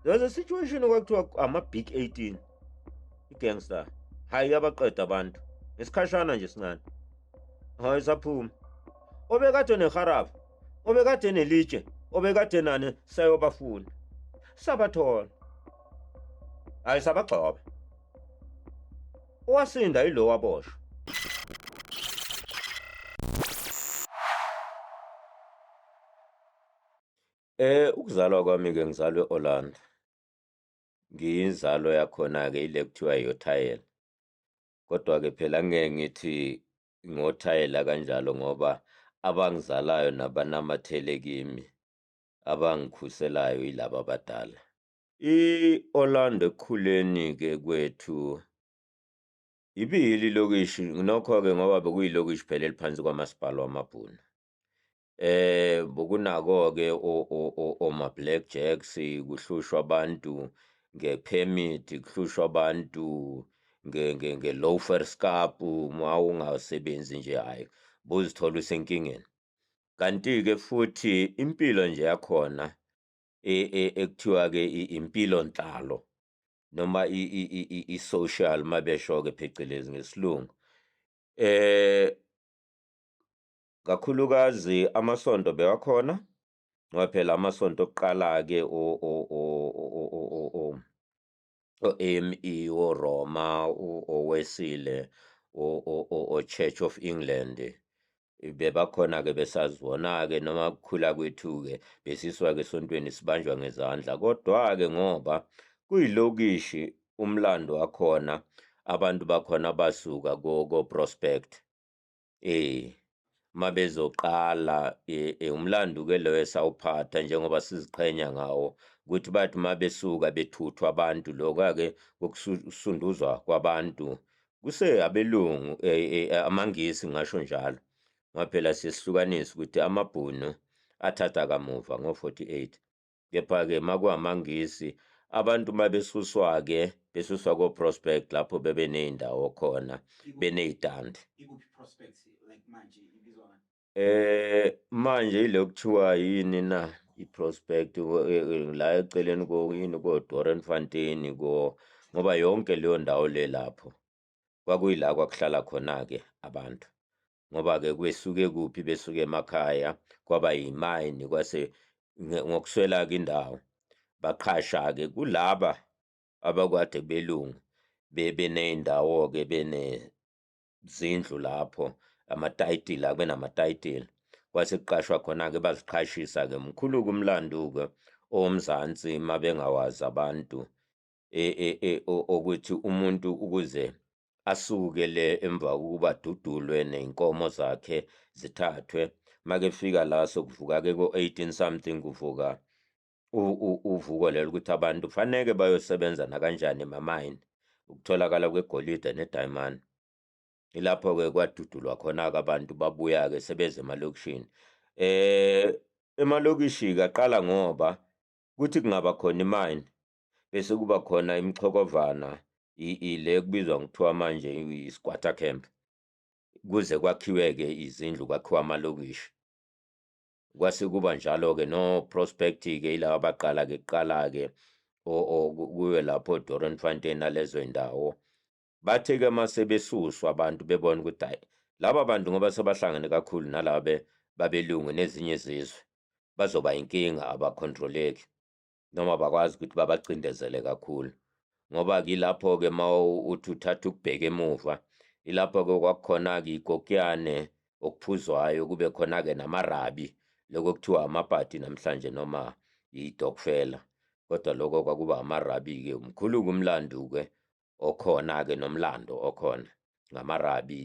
There's a situation kwakuthiwa ama-big 18 i-gangster hayi yabaqeda abantu ngesikhashana nje sincane. Hayi saphuma obekade neharaba, obekade nelitshe, obekade nani sayobafuna sabathola, hayi sabagxoba. Owasinda yilo waboshwa. Ukuzalwa kwami-ke ngizalwe e-Orlando. Ngiyinzalo yakhona-ke ile kuthiwa yothayela. Kodwa-ke phela angeke ngithi ngothayela kanjalo ngoba abangizalayo nabanamathele kimi, abangikhuselayo yilaba abadala. I-Orlando ekukhuleni-ke kwethu ibili ilokishi, nokho-ke ngoba bekuyilokishi phela eliphansi kwamasipala wamaBhunu. Bokunako-ke oma-black jacks, kuhlushwa abantu nge-permit, kuhlushwa abantu nge-loafer scap, uma ungasebenzi nje hhayi buzithola usenkingeni. Kanti-ke futhi impilo nje yakhona ekuthiwa-ke impilo nhlalo noma i-social mabesho-ke phecelezi ngesilungu. Kakhulukazi amasonto bewakhona ngoba phela amasonto okuqala-ke o-AME, oRoma, oWesile, o-Church of England bebakhona-ke besazibona-ke noma kukhula kwethu-ke besiswa-ke esontweni sibanjwa ngezandla. Kodwa-ke ngoba kuyilokishi umlando wakhona, abantu bakhona basuka ko-Prospect mabezoqala umlando-ke loyo esawuphatha njengoba siziqhenya ngawo ukuthi bathi mabesuka bethuthwa abantu, lokho-ke kokusunduzwa kwabantu abelungu amaNgisi ngisho njalo ngoba phela siyesihlukanisa ukuthi amaBhunu athatha kamuva ngo-48, kepha-ke makuwamaNgisi abantu mabesuswa-ke besuswa ko-Prospect lapho bebe ney'ndawo khona beney'tandi. Ikuphi i-Prospect like manje ibizwa ngani? Manje yile kuthiwa yini na i-Prospect la eceleni yini ko-Dorenfontein ngoba yonke leyo ndawo le lapho kwakuyila kwakuhlala khona-ke abantu ngoba-ke kwesuke kuphi besuke emakhaya kwaba yimayini kwase ngokuswela-ke indawo baqhasha-ke kulaba abakwade belungu beney'ndawo-ke benezindlu lapho amatayitili benamatayitili kwase kuqashwa khona-ke baziqhashisa-ke mkhulu-ke umlando-ke owomzansi mabengawazi abantu ukuthi umuntu ukuze asuke le emva kokuba adudulwe ney'nkomo zakhe zithathwe make fika la sokuvuka-ke ko-18 something kuvuka uvuko lelo ukuthi abantu kufaneke bayosebenza nakanjani emamayini, ukutholakala kwegolide nedayimani. Ilapho-ke kwadudulwa khona-ke abantu babuya-ke sebeze emalokishini. Emalokishi aqala ngoba kuthi kungaba khona imayini bese kuba khona imixhokovana ile kubizwa ngokuthiwa manje i-squatter camp, kuze kwakhiwe-ke izindlu kwakhiwa amalokishi. Kwase kuba njalo-ke no-Prospect-ke ilaba abaqala-ke kuqala-ke kuwe lapho Dorenfontein nalezo y'ndawo. Bathe-ke mase besuswa abantu bebona ukuthi hhayi laba bantu ngoba sebahlangene kakhulu nalaba babelungu nezinye izizwe bazoba inkinga, abakhontroleki noma bakwazi ukuthi babacindezele kakhulu ngoba-ke ilapho-ke ma uthi uthatha ukubheka emuva ilapho-ke kwakukhona-ke ikokiyane okuphuzwayo, kube khona-ke namarabi lokho kuthiwa amabhadi namhlanje noma idokfela, kodwa lokho kwakuba amarabi-ke mkhulu-ke umlando-ke okhona-ke nomlando okhona ngamarabi.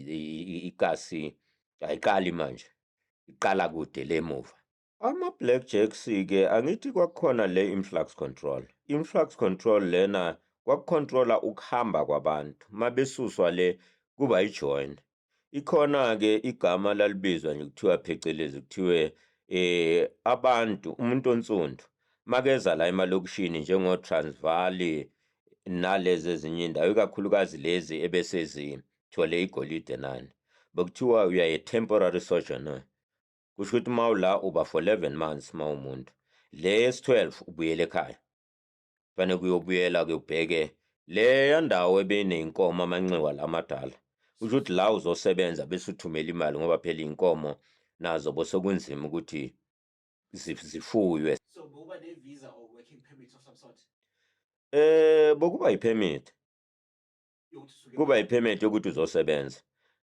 Ikasi ayiqali manje, iqala kude le emuva. Ama-black jacks-ke angithi kwakukhona le influx control. Influx control lena kwakukhontrola ukuhamba kwabantu mabesuswa le kuba ijoin. Ikhona-ke igama lalibizwa nje kuthiwa phecelezi kuthiwe abantu, umuntu onsundu makeza la emalokishini njengo-Transvaal nalezi ezinye indawo, ikakhulukazi lezi ebesezithole igolide nani, bekuthiwa uyaye temporary sojourner, kusho ukuthi ma ula uba for 11 months ma umuntu, le yesi-12 ubuyele ekhaya. Fanele kuyobuyela ke ubheke leya ndawo ebeneyinkomo amanxiwa lamadala. Usho ukuthi la uzosebenza bese uthumela imali ngoba phela iy'nkomo nazo bosekunzima ukuthi zifuywe. So bekuba ne-visa or working permit of some sort Bokuba yiphemiti. yokuthi usuke Kuba yiphemiti yokuthi uzosebenza.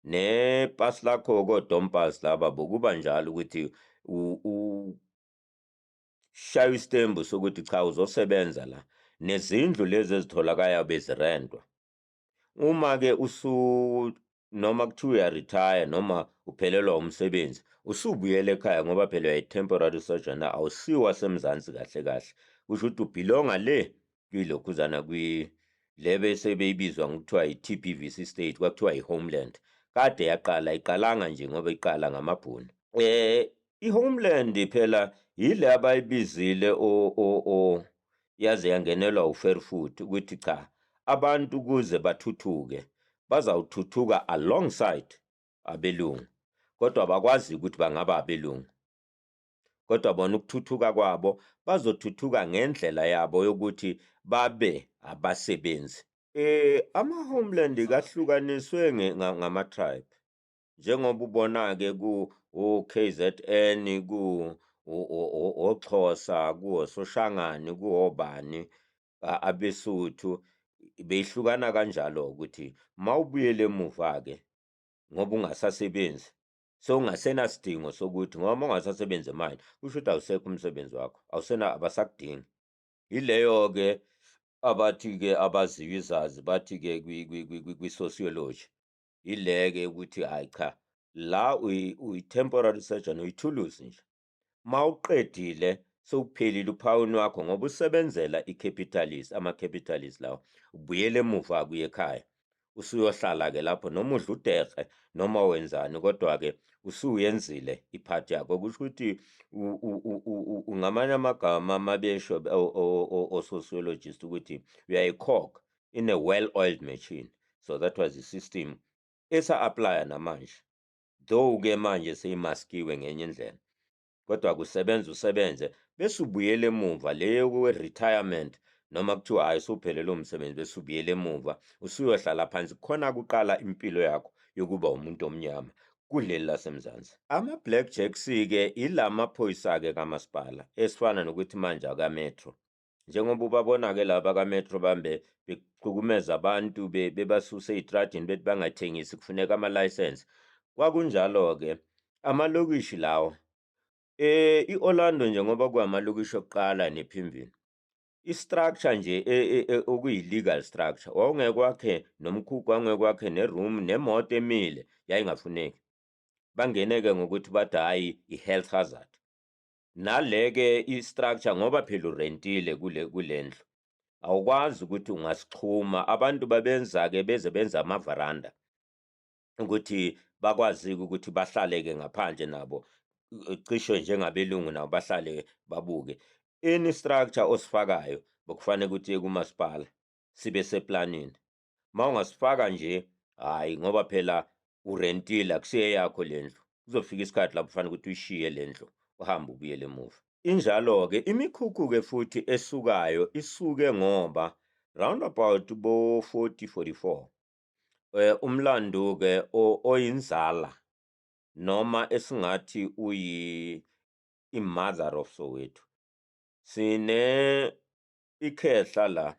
Nepasi lakho koDompasi laba bokuba njalo ukuthi shaya isitembu sokuthi cha uzosebenza la. Nezindlu lezi ezitholakala bezirentwa. Uma-ke noma kuthiwa uyaretire noma uphelelwa umsebenzi, usubuyela ekhaya ngoba phela uyayi-temporary sojourner, awusiwa semzansi kahle kahle. Kusho ukuthi ubhilonga le kwilokhuzana le bese beyibizwa ngokuthiwa yi-TPVC state, kwakuthiwa yi-homeland. Kade iqalanga nje ngoba iqala ngamabhunu. I-homeland phela yile abayibizile yaze yangenelwa uFairfoot ukuthi cha, abantu ukuze bathuthuke bazawuthuthuka alongside abelungu, kodwa bakwazi ukuthi bangaba abelungu. Kodwa bona ukuthuthuka kwabo bazothuthuka ngendlela yabo yokuthi babe abasebenzi. Ama-homeland kahlukaniswe ngama-tribe. Njengoba ubona-ke ku-KZN, oXhosa, kuwoSoshangane, kuwobani, abeSuthu, beyihlukana kanjalo ukuthi mawubuyele emuva-ke ngoba ungasasebenzi sewungasenasidingo sokuthi ngoba ungasasebenzi manje kusho ukuthi awusekho umsebenzi wakho, abasakudingi. Yileyo-ke abathi-ke abaziyo izazi bathi-ke kwi-sociology ile-ke ukuthi hayi cha, la uyi-temporary sojourner, uyithuluzi nje. Mawuqedile sewuphelile uphawuni wakho ngoba usebenzela ama-capitalist lawo, ubuyele emuva kuye ekhaya. Usuyohlala-ke lapho noma udla udekhe noma wenzani, kodwa-ke usuyenzile iphathi yakho. Kusho ukuthi ngamanye amagama mabesho o-sociologist ukuthi uyayikhokha in a well-oiled machine. So that was i-system esa-aplya namanje, though-ke manje seyimaskiwe ngenye indlela. Kodwa usebenze bese ubuyele emuva leyo kwe-retirement noma kuthiwa hayi usuphelelwe umsebenzi bese ubuyele emuva usuyohlala phansi, khona kuqala impilo yakho yokuba umuntu omnyama kuleli lasemzansi. Ama-black jacks-ke ila maphoyisa-ke kamasipala esifana nokuthi manje akametro. Njengoba ubabona-ke laba kametro bambe bekuhlukumeza abantu bebasuse ey'tradini bethi bangathengisi kufuneka ama-license. Kwakunjalo-ke amalokishi lawo i-Orlando njengoba kuwamalokishi okuqala nePimvini, i-structure nje okuyi-legal structure, wawungeke wakhe nomkhukhu, wawungeke wakhe ne-room, nemoto emile yayingafuneki. Bangene-ke ngokuthi bathi hhayi i-health hazard. Nale-ke i-structure ngoba phela urentile kule ndlu, awukwazi ukuthi ungasixhuma. Abantu babenza-ke beze benza amavaranda ukuthi bakwazi-ke ukuthi bahlale-ke ngaphandle nabo, cishe njengabelungu nabo bahlale babuke. Any structure osifakayo bekufanele ukuthi kumasipala sibe seplanini. Mawungasifaka nje hayi ngoba phela urentile akusiye yakho le ndlu, kuzofika isikhathi lapho kufanele ukuthi uyishiye le ndlu uhambe ubuyele emuva. Injalo-ke imikhukhu-ke futhi esukayo isuke ngoba round about bo-40-44 umlando-ke oyinzala noma esingathi i-mother of Soweto, sine ikhehla la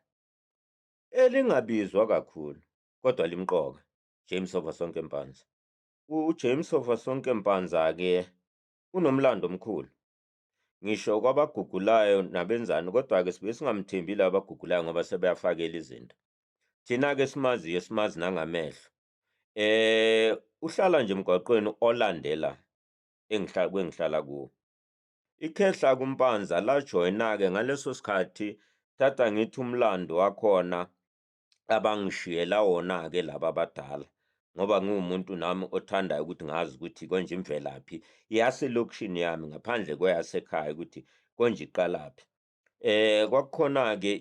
elingabizwa kakhulu kodwa limqoka, James Ovasonke Mpanza. uJames Ovasonke Mpanza-ke unomlando omkhulu ngisho kwabagugulayo nabenzani, kodwa-ke sibe singamthembi laba abagugulayo ngoba sebeyafakela izinto. Thina-ke simaziyo, simazi nangamehlo. Uhlala nje emgwaqweni olandela kwengihlala kuwo. Ikhehla kuMpanza lajoyina-ke ngaleso sikhathi, thatha ngithi umlando wakhona abangishiyela wona-ke laba abadala, ngoba ngiwumuntu nami othandayo ukuthi ngazi ukuthi konje imvelaphi yaselokishini yami ngaphandle kweyasekhaya ukuthi konje iqalaphi. Kwakukhona-ke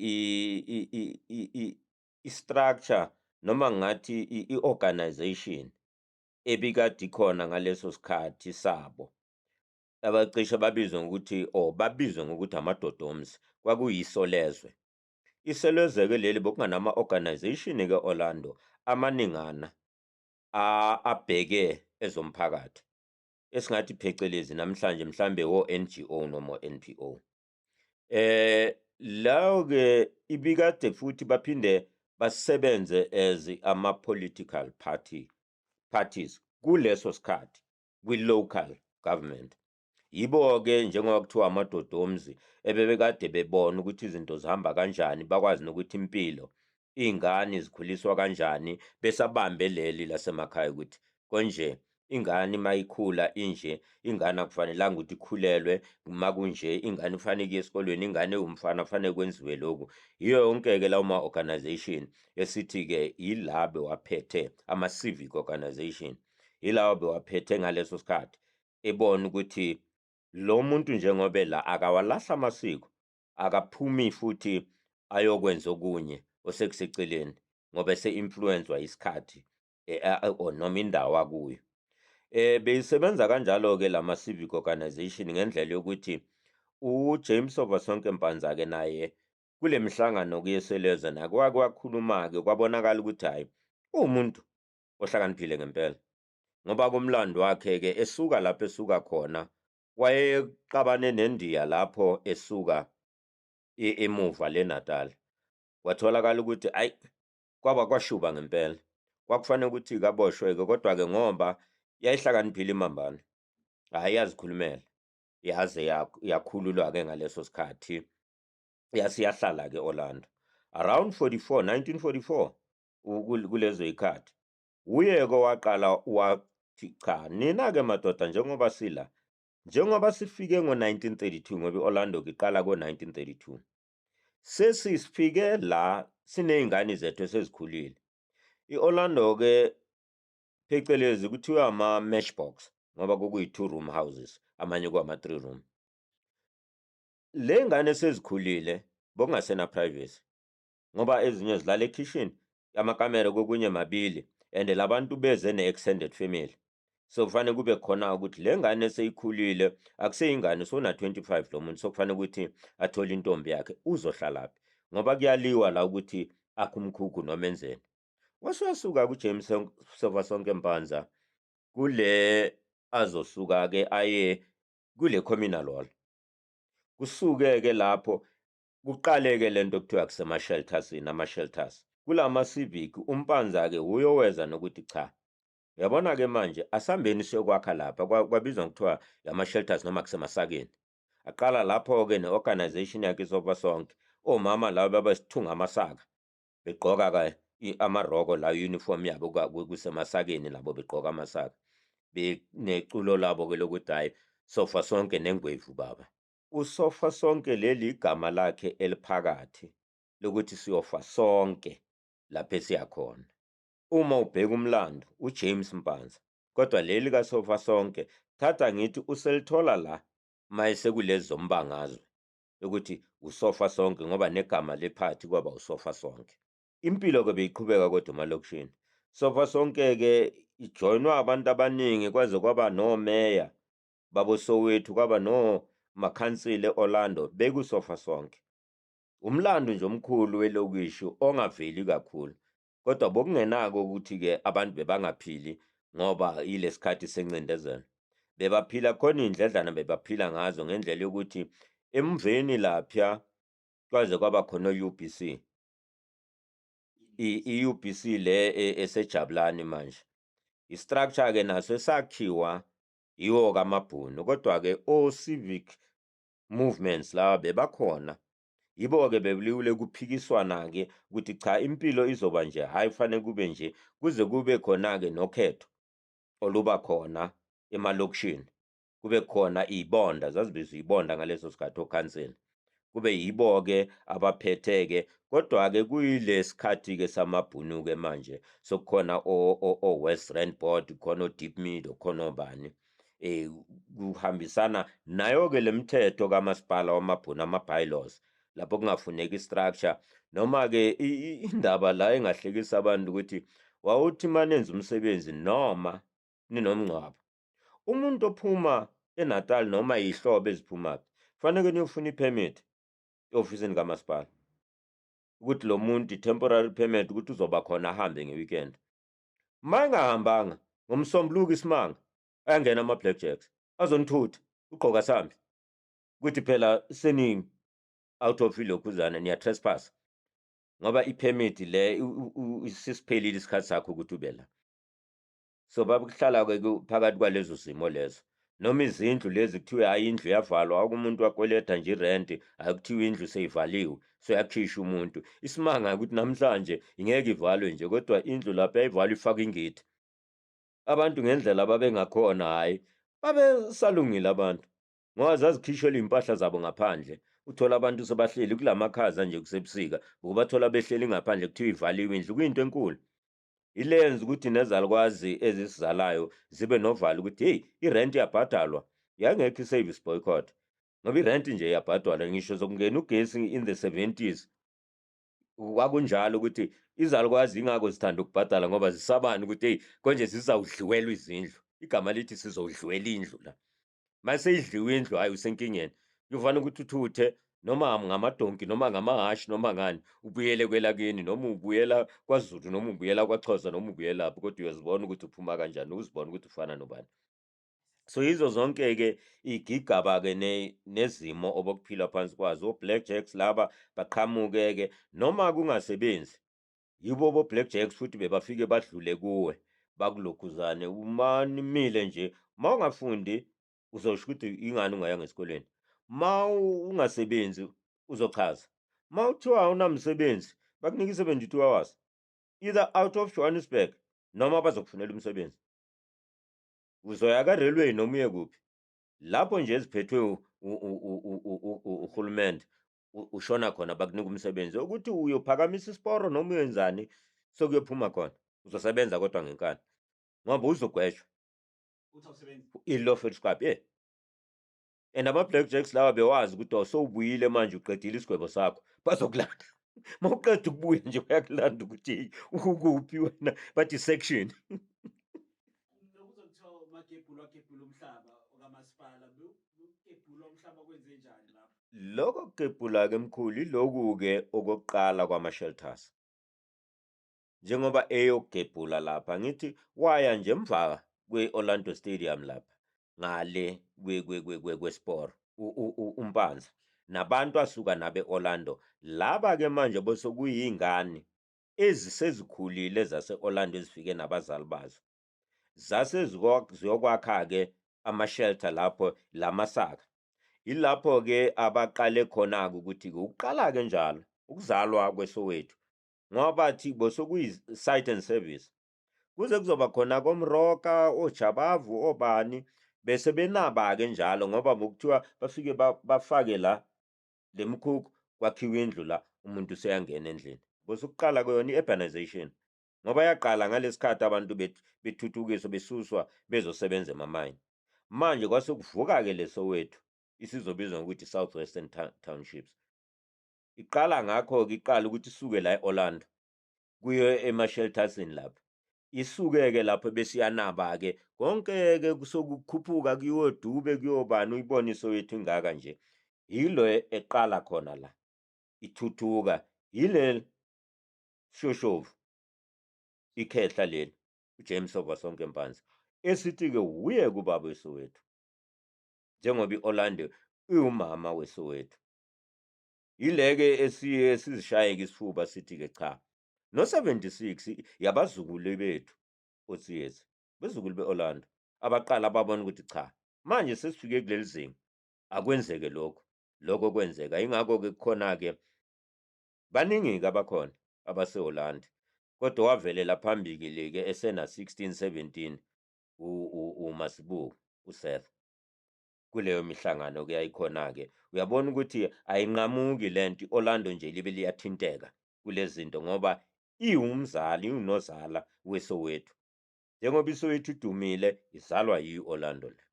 i-structure noma ngathi i-organization ebikade ikhona ngaleso sikhathi sabo, abacishe babizwe ngokuthi amadodomzi, kwakuyiso lezwe. iselezeke leli bokunganama organization ke Orlando amaningana abheke ezomphakathi esingathi phecelezi namhlanje mhlambe NGO noma NPO. Lawo ke ibikade futhi baphinde basebenze as ama-political parties kuleso sikhathi kwi-local government. Yibo-ke njengoba kuthiwa amadodomzi ebebekade bebona ukuthi izinto zihamba kanjani, bakwazi nokuthi impilo iy'ngane zikhuliswa kanjani, besabambe leli lasemakhaya ukuthi konje ingane mayikhula inje, ingane akufanelanga ukuthi ikhulelwe, makunje ingane kufanele iye esikolweni, ingane ewumfana kufanele kwenziwe lokhu. Yiyo yonke-ke lawo ma-organization esithi-ke yila bewaphethe, ama-civic organization, yilawo bewaphethe ngaleso sikhathi, ebona ukuthi lo muntu njengoba la akawalahla amasiko, akaphumi futhi ayokwenza okunye osekuseceleni ngoba ese-influence-wa isikhathi or noma indawo akuyo. Beyisebenza kanjalo-ke lama-civic organization ngendlela yokuthi uJames Ovasonke Mpanza-ke naye kule mihlangano kuyeseleza naye kwakhuluma-ke kwabonakala ukuthi hhayi uwumuntu ohlakaniphile ngempela, ngoba kumlando wakhe-ke esuka lapho esuka khona wayeqabane neNdiya lapho esuka emuva leNatal. Kwatholakala ukuthi ayi kwaba kwashuba ngempela, kwakufanele ukuthi kaboshwe-ke, kodwa-ke ngoba yayihlakaniphile imambane, hhayi yazikhulumela, yaze yakhululwa-ke ngaleso sikhathi, yasiyahlala-ke Orlando. Around 1944 kulezo yikhathi uye-ke waqala wathi cha, nina-ke madoda njengoba sila, njengoba sifike ngo-1932 ngoba i-Orlando iqala ngo-1932, sesifike la siney'ngane zethu esezikhulile. I-Orlando-ke phecelezi kuthiwa ama-matchbox ngoba kukuyi-2 room houses, amanye kwama-3 room. Le ngane sezikhulile bokungasena privacy ngoba ezinye zilala ekhishini, amakamera kokunye mabili, and labantu beze ne-extended family. So kufanele kube khona ukuthi le ngane eseyikhulile akuseyingane usuna-25 lo muntu, so kufanele ukuthi athole intombi yakhe, uzohlalaphi ngoba kuyaliwa la ukuthi akhe umkhukhu noma enzeni. Wasuyasuka kuJames Ovasonke Mpanza kule azosuka-ke aye kule communal hall. Kusuke-ke lapho kuqaleke lento okuthiwa kusema-sheltersini, ama-shelters. Kulama-civic uMpanza-ke uyoweza nokuthi cha, uyabona-ke manje asihambeni siyokwakha lapha, kwabizwa ngokuthiwa ama-shelters noma kusemasakeni. Aqala lapho-ke ne-organization yakhe iSovasonke, omama laba babesithunga amasaka, begqoka-ke amaroko la uniform yabo kusemasakeni, labo begqoka amasaka, neculo labo-ke lokuthi hhayi sofa sonke nengwevu baba. USofa sonke leli igama lakhe eliphakathi lokuthi siyofa sonke lapho esiyakhona. Uma ubheka umlando uJames Mpanza, kodwa leli kaSofa sonke thatha ngithi uselithola la mayese kulezi zombangazwe ukuthi uSofa sonke ngoba negama lephathi kwaba uSofa sonke. Impilo-ke beyiqhubeka kodwa emalokishini. Sofa sonke-ke ijoyinwa abantu abaningi kwaze kwaba nomeya baboSoweto, kwaba nomakhansila e-Orlando bekuSofa sonke. Umlando nje omkhulu welokishi ongaveli kakhulu, kodwa bokungenako ukuthi-ke abantu bebangaphili ngoba yilesikhathi sencindezelo. Bebaphila khona iy'ndledlana bebaphila ngazo ngendlela yokuthi emveni lapha kwaze kwaba khona u-UBC. I-UBC le esejabulani manje. I-structure-ke naso esakhiwa yiwo kaMabhunu, kodwa-ke o-civic movements la bebakhona. Yibo-ke bebulule kuphikiswana-ke ukuthi cha, impilo izoba nje, hhayi kufanele kube nje, kuze kube khona-ke nokhetho oluba khona emalokishini. Kube khona iy'bonda, zazibizwa iy'bonda ngaleso sikhathi, okhansela. Kube yibo-ke abaphethe-ke, kodwa-ke kuyilesikhathi-ke samaBhunu-ke manje sokukhona o-West Rand Board, khona o-Diepmead, khona obani. Kuhambisana nayo-ke le mithetho kamasipala wamaBhunu, ama-bylaws, lapho kungafuneki i-structure, noma-ke indaba la engahlekisa abantu ukuthi wawuthi manenza umsebenzi noma ninomngcwabo, umuntu ophuma eNatal noma yihlobo eziphumaphi, kufanele niyofuna i-permit e-ofisini kamasipala. ukuthi lo muntu i-temporary permit ukuthi uzoba khona ahambe nge-weekend. Uma engahambanga ngomsombuluko isimanga ayangena ama-blackjacks azonithutha ugqoka sambi ukuthi phela seningi out of ilokhuzana niya-trespass ngoba i-permit le sisiphelile isikhathi sakho ukuthi ube la. So bakuhlala-ke phakathi kwalezo zimo lezo. Noma izindlu lezi kuthiwe hhayi indlu iyavalwa, umuntu wakweleta nje irenti, hhayi kuthiwa indlu seyivaliwe, soyakhishwa umuntu. Isimanga ukuthi namhlanje ingeke ivalwe nje, kodwa indlu lapho yayivalwa ifakwe ingithi. Abantu ngendlela babengakhona, hhayi babesalungile abantu ngoba zazikhishwelwa iy'mpahla zabo ngaphandle. Uthola abantu sebahleli kula makhaza nje kusebusika, ukubathola behleli ngaphandle kuthiwa ivaliwe indlu, kuyinto enkulu. Ile yenza ukuthi nezalukwazi ezisizalayo zibe novalo ukuthi heyi, irenti iyabhadalwa, yangekho i-service boycott ngoba irenti nje iyabhadalwa. Ngisho zokungena ugesi in the 70s kwakunjalo ukuthi izalukwazi ingako zithanda ukubhadala ngoba zisabani ukuthi heyi konje zizawudliwelwa izindlu. Igama lithi sizowudliwela indlu la. Mase idliwe indlu, hhayi usenkingeni. Kufanele ukuthi uthuthe noma ngamadonki noma ngamahashi noma ngani, ubuyele kwelakini noma ubuyela kwaZulu noma ubuyela kwaXhosa noma ubuyela lapho, kodwa uyazibona ukuthi uphuma kanjani, uzibona ukuthi ufana nobani. So yizo zonke-ke iy'gigaba-ke nezimo obokuphila phansi kwazo. O-blackjacks laba baqhamuke-ke noma kungasebenzi, yibo bo-blackjacks futhi bebafike badlule kuwe bakulokhuzane. Uma nimile nje, uma ungafundi uzosho ukuthi ingani ungayanga esikoleni. Ma ungasebenzi uzochaza. Ma uthiwa awunamsebenzi bakunika i-72 hours, either out of Johannesburg noma bazokufunela umsebenzi. Uzoya ka-railway noma uye kuphi. Lapho nje eziphethwe urhulumende ushona khona bakunika umsebenzi. Ukuthi uyophakamisa isiporo noma uyenzani sekuyophuma khona. Uzosebenza kodwa ngenkani ngoba uzogweshwa. Uthi awusebenzi? Ilofelskrap, and ama-blackjacks lawa bewazi ukuthi sowubuyile manje uqedile isigwebo sakho, bazokulanda. Uma uqeda ukubuya nje bayakulanda ukuthi ukuphi wena, bathi section. Kuzokuthiwa magebhula umhlaba okamasipala, ukugebhula umhlaba kwenze njani lapho? Lokho kugebhula-ke mkhulu iloku-ke okokuqala kwama-shelters. Njengoba eyokugebhula lapha ngithi waya nje emva kwe-Orlando Stadium lapha ngale kwesport umpanza nabantu asuka nabe Orlando. Laba-ke manje bosokuyingane ezisezikhulile zase-Orlando ezifike nabazali bazo, zase ziyokwakha-ke ama-shelter lapho lamasaka. Ilapho-ke abaqale khona-ke ukuthi-ke ukuqala-ke njalo ukuzalwa kweSoweto ngoba bathi bosokuyi-site and service, kuze kuzoba khona komroka, ojabavu, obani, bese benaba-ke njalo ngoba bokuthiwa bafike bafake la le mikhukhu kwakhiwa indlu la umuntu useyangena endlini. Bosukuqala kuyona i-urbanization ngoba yaqala ngalesikhathi abantu bethuthukiswa besuswa bezosebenza emamayini. Manje kwase kuvuka-ke le Soweto isizobizwa ngokuthi South Western Townships. Iqala ngakho-ke iqala ukuthi isuke la e-Orlando kuye ema-sheltersini lapho, isuke-ke lapho bese iyanaba-ke konke-ke kusokukhuphuka kuyodube kuyobani, uyibone iSoweto ingaka nje. Yilo eqala khona la ithuthuka, yile shoshovu ikhehla leli uJames Ovasonke Mpanza esithi-ke uye kubaba weSoweto njengoba i-Orlando iwumama weSoweto. Yile-ke esiye sizishaye-ke isifuba sithi-ke cha, no-76 yabazukulu bethu osiyezi bezukulu be-Orlando abaqala babona ukuthi cha, manje sesifike kuleli zinga akwenzeke lokho kwenzeka. Ingakho-ke kukhona-ke baningi-ke abakhona abase-Orlando, kodwa wavelela phambili-ke esena-16, 17 uMasibuko uSeth. Kuleyo mihlangano-ke yayikhona-ke uyabona ukuthi ayinqamuki lento, i-Orlando nje libe liyathinteka kulezi zinto ngoba iwumzali, iwunozala weSoweto. Njengoba iSoweto idumile izalwa yi-Orlando le.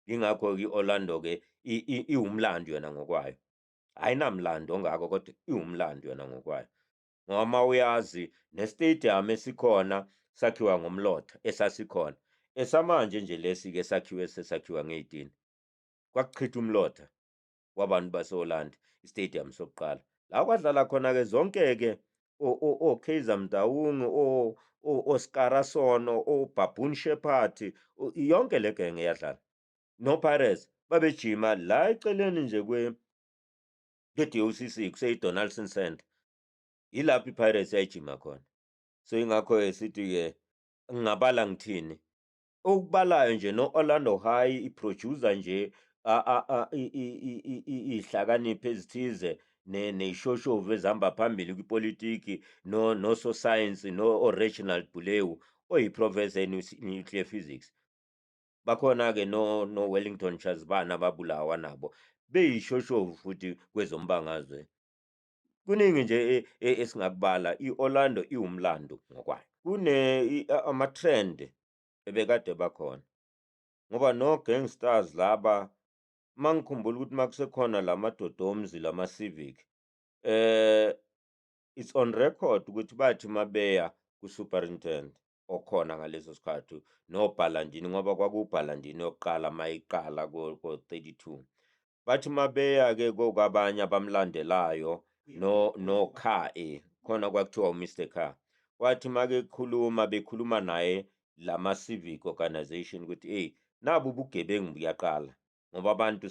Ingakho-ke i-Orlando-ke iwumlando yona ngokwayo. Ayinamlando ongako kodwa iwumlando yona ngokwayo. Ngoba uma uyazi ne-stadium esikhona sakhiwa ngomlotha esasikhona. Esamanje nje lesi-ke sesakhiwa nge-18. Kwakuchitha umlotha wabantu base-Orlando, i-stadium sokuqala. La kwadlala khona-ke zonke-ke o-Kaizer Motaung, o-Scara Sono, o-Baboon Shepherd, yonke le genge yadlala. No-Pirates babejima la eceleni nje kwe-DOCC kuseyi-Donaldson Center. Yilapho i-Pirates yayijima khona. So ingakho-ke sithi-ke ngingabala ngithini? Okubalayo nje no-Orlando High iproducer nje iy'hlakaniphi ezithize ney'shoshovu ezihamba phambili kwipolitiki nososayensi o-Reginald Buleu oyi-professor nuclear physics. Bakhona-ke no-Wellington Shazibana ababulawa nabo beyishoshovu futhi kwezombangazwe. Kuningi nje esingakubala. I-Orlando iwumlando ngokwayo. Ama-trend ebekade bakhona ngoba no-gangsters laba mangikhumbula ukuthi makusekhona lamadodomzi lama-civic it's on record ukuthi bathi mabeya ku-superintendent okhona ngaleso sikhathi noBhalandini, ngoba kwakuBhalandini yokuqala mayiqala ko-32. Bathi mabeya-ke kwabanye abamlandelayo no-Kha khona kwakuthiwa u-Mr. Kha, wathi bekhuluma naye lama-civic organization ukuthi nabo ubugebengu buyaqala ngoba abantu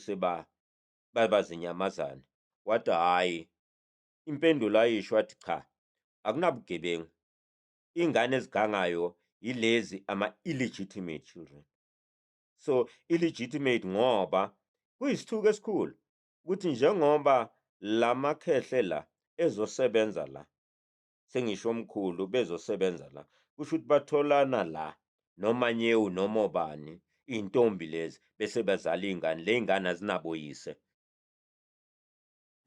bazinyamazane. Wathi hhayi, impendulo ayisho wathi cha, akunabugebengu. Iy'ngane ezigangayo yilezi ama-illegitimate children. So illegitimate ngoba kuyisithuko esikhulu ukuthi njengoba la makhehle la ezosebenza la, sengisho omkhulu bezosebenza la, kusho ukuthi batholana la nomanyewu noma obani, iy'ntombi lezi bese bazala iy'ngane, le y'ngane azinabo yise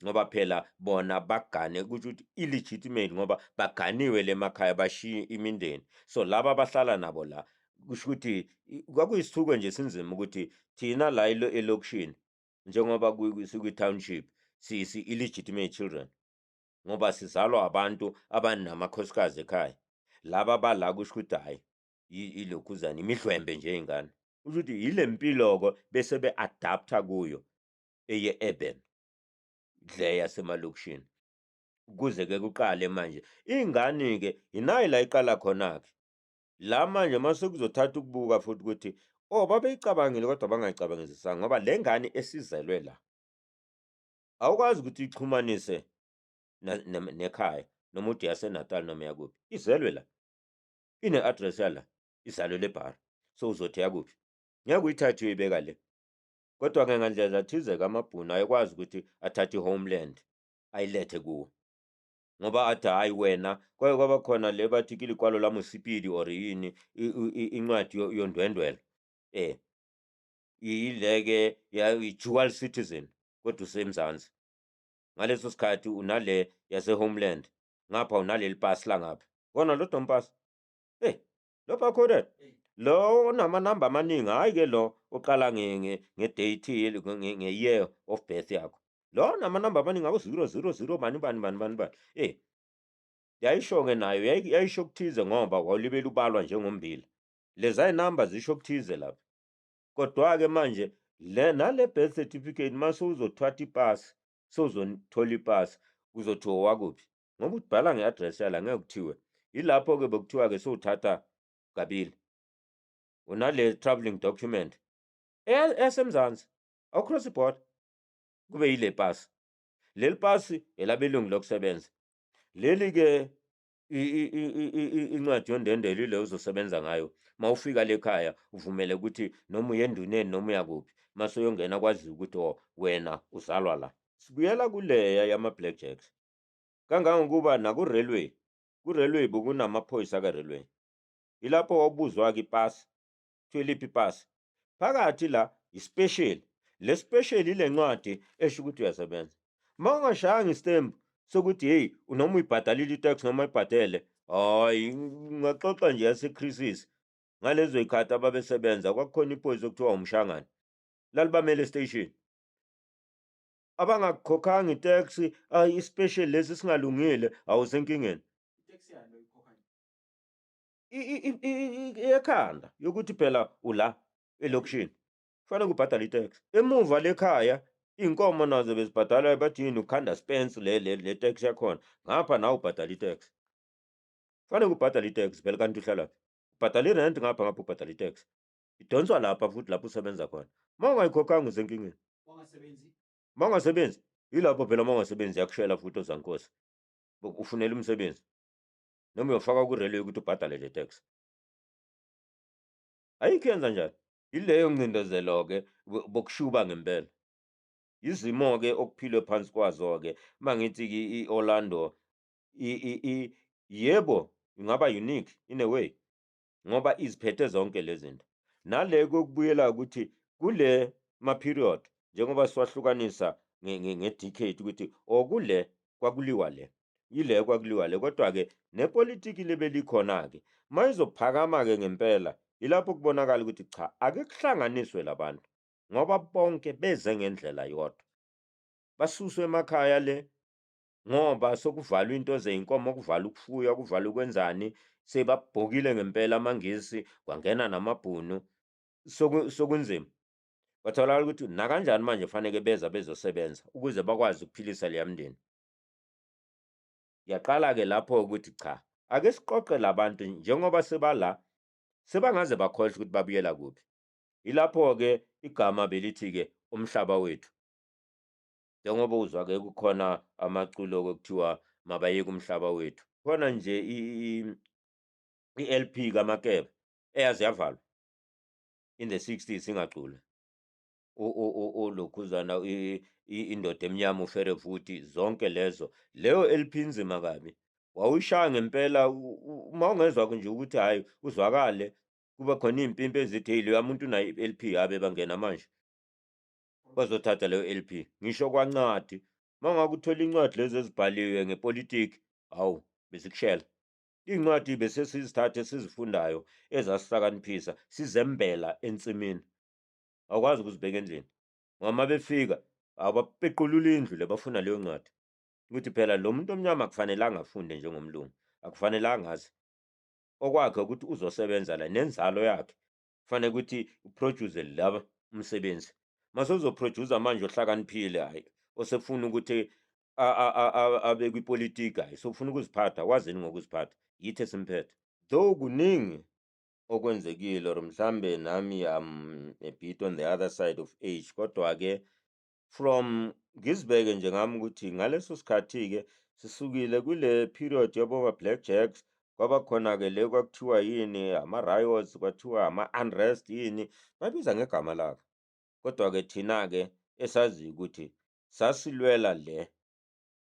ngoba phela bona bagane, kusho ukuthi illegitimate ngoba baganiwe le makhaya bashiye imindeni. So laba abahlala nabo la kusho ukuthi kwakuyisithuko nje sinzima ukuthi thina la elokishini njengoba sikwi-township si-illegitimate children ngoba sizalwa abantu abanamakhosikazi ekhaya. Laba abala kusho ukuthi hhayi ilokhuzana imidlwembe nje iy'ngane. Kusho ukuthi yile mpilo-ko bese be-adapter kuyo eye-urban le yasemalokishini kuze-ke kuqale manje. Iy'ngane-ke yinayo la iqala khona-ke. La manje mase kuzothatha ukubuka futhi ukuthi babeyicabangile kodwa bangayicabangisisanga ngoba le ngane esizelwe la awukwazi ukuthi ichumanise nekhaya noma uthi yaseNatal noma yakuphi. Izelwe la, ine-address yala, izalelwe eBhara. So uzothi yakuphi? Ngeke uyithathe uyoyibeka le. Kodwa-ke ngandlela thize-ke amabhunu ayekwazi ukuthi athathe i-homeland ayilethe kuwo ngoba athi hhayi wena, kwake kwaba khona le bathi ilikwalo lamusipili or yini incwadi yondwendwela. Yile-ke i-dual citizen kodwa usemzansi. Ngaleso sikhathi unale yase-homeland, ngapha unaleli pasi langapha. Kona lo dompasi lo barcoded, lo onamanamba amaningi, hhayi-ke lo oqala nge-date nge-year of birth yakho. Lo namanamba amaningi abo-000 bani bani bani bani bani. Yayisho-ke nayo yayisho okuthize ngoba wawulibele ubalwa njengombila. Leza y'namba zisho okuthize lapha. Kodwa-ke manje nale birth certificate mase uzothatha ipasi, sewuzothola ipasi, uzothiwa owakuphi ngoba ubhala nge-address yala ngeke kuthiwe. Yilapho-ke bekuthiwa-ke sewuthatha kabili. Unale travelling document esemzansi, awucross i-border, kube yile pasi. Leli pasi elabelungu lokusebenza. Leli-ke incwadi yondendelo ile uzosebenza ngayo. Mawufika lekhaya uvumele ukuthi noma uya enduneni noma uyakuphi, mase uyongena kwaziwa ukuthi wena uzalwa la. Sibuyela kuleya yama-Black Jacks. Kangangokuba naku-railway, ku-railway bekunamaphoyisa ka-railway. Yilapho wawubuzwa-ke ipasi, kuthiwa iliphi ipasi. Phakathi la i-special. Le special ile ncwadi esho ukuthi uyasebenza. Ma ungashayanga isitembu sokuthi noma uyibhadalile i-tax noma uyibhadele, hhayi ngaxoxa nje yase-Chrysis. Ngalezo y'khathi ababesebenza kwakukhona iphoyisa okuthiwa umshangane, lalibamele estation. Abangakukhokhanga i-tax, i-special lesi singalungile, awusenkingeni. Iteksi yani oyikhokhayo? Ekhanda yokuthi phela ula elokishini kufanele ubhadale i-tax. Emuva lekhaya iy'nkomo nazo bezibhadala bathi yini ukhanda spence le tax yakhona, ngapha nawe ubhadala i-tax. Kufanele ubhadale i-tax vele kanti uhlalaphi? Ubhadala i-rent ngapha ubhadala i-tax. Idonswa lapha futhi lapho usebenza khona. Uma ungayikhokhanga usenkingeni. Wangasebenzi? Uma ungasebenzi, yilapho phela uma ungasebenzi yakushela futhi ozankosi. Ufunela umsebenzi. Noma uyofaka ku-railway ukuthi ubhadale le tax. Ayikho yenza njani? Yileyo ngcindezelo-ke bokushuba ngempela. Izimo-ke okuphilwe phansi kwazo-ke, uma ngithi-ke i-Orlando, yebo, ingaba unique in a way, ngoba iziphethe zonke lezi zinto. Nale kokubuyela ukuthi kule ma-period, njengoba siwahlukanisa nge-decade ukuthi kule kwakuliwa le, yile kwakuliwa le, kodwa-ke nepolitiki lebelikhona-ke, uma izophakama-ke ngempela, yilapho kubonakala ukuthi cha, ake kuhlanganiswe labantu, ngoba bonke beze ngendlela yodwa. Basuswe emakhaya le, ngoba sokuvalwa into zey'nkomo, kuvalwa ukufuya, kuvalwa ukwenzani, sebabhokile ngempela amaNgisi, kwangena namabhunu, sokunzima. Kwatholakala ukuthi nakanjani manje faneke beza bezosebenza ukuze bakwazi ukuphilisa leya mndeni. Yaqala-ke lapho ukuthi cha, ake siqoqe labantu njengoba sebala, sebangaze bakhohlwe ukuthi babuyela kuphi. Yilapho-ke igama belithi-ke umhlaba wethu. Njengoba uzwa-ke kukhona amaculo kuthiwa mabayeke umhlaba wethu. Khona nje i-LP kaMakeba eyaze yavalwa in the 60s ingaculi. Lokhuzana indoda emnyama uFerevuti, zonke lezo. Leyo LP inzima kabi. Wawuyishaya ngempela uma ungezwa nje ukuthi hhayi uzwakale, kuba khona iy'mpimpi ezithi hey loya muntu unayo i-LP, habe bangena manje bazothatha leyo LP. Ngisho kwancwadi, uma ngabe uthola incwadi lezi ezibhaliwe ngepolitiki, hawu bezikushela. Iy'ncwadi besesizithatha esizifundayo ezasihlakaniphisa, sizembela ensimini. Awukwazi ukuzibeka endlini. Ngoba uma befika abapequlula indlu le bafuna leyo ncwadi. Ukuthi phela lo muntu omnyama akufanelanga afunde njengomlungu, akufanelanga aze. Okwakhe ukuthi uzosebenza la nenzalo yakhe. Kufanele ukuthi uproduce laba umsebenzi. Mase uzoproducer manje ohlakaniphile, hhayi, osefuna ukuthi abe kwipolitiki, hhayi, sofuna ukuziphatha, wazini ngokuziphatha, yithi esimphethe. Though kuningi okwenzekile or mhlambe nami a bit on the other side of age, kodwa-ke from ngizibeke nje ngami ukuthi ngaleso sikhathi-ke sisukile kule period yaboma-Black Jacks, kwaba khona-ke le kwakuthiwa yini ama-riots, kwathiwa ama-unrest yini, bayibiza ngegama labo. Kodwa-ke thina-ke esaziyo ukuthi sasilwela le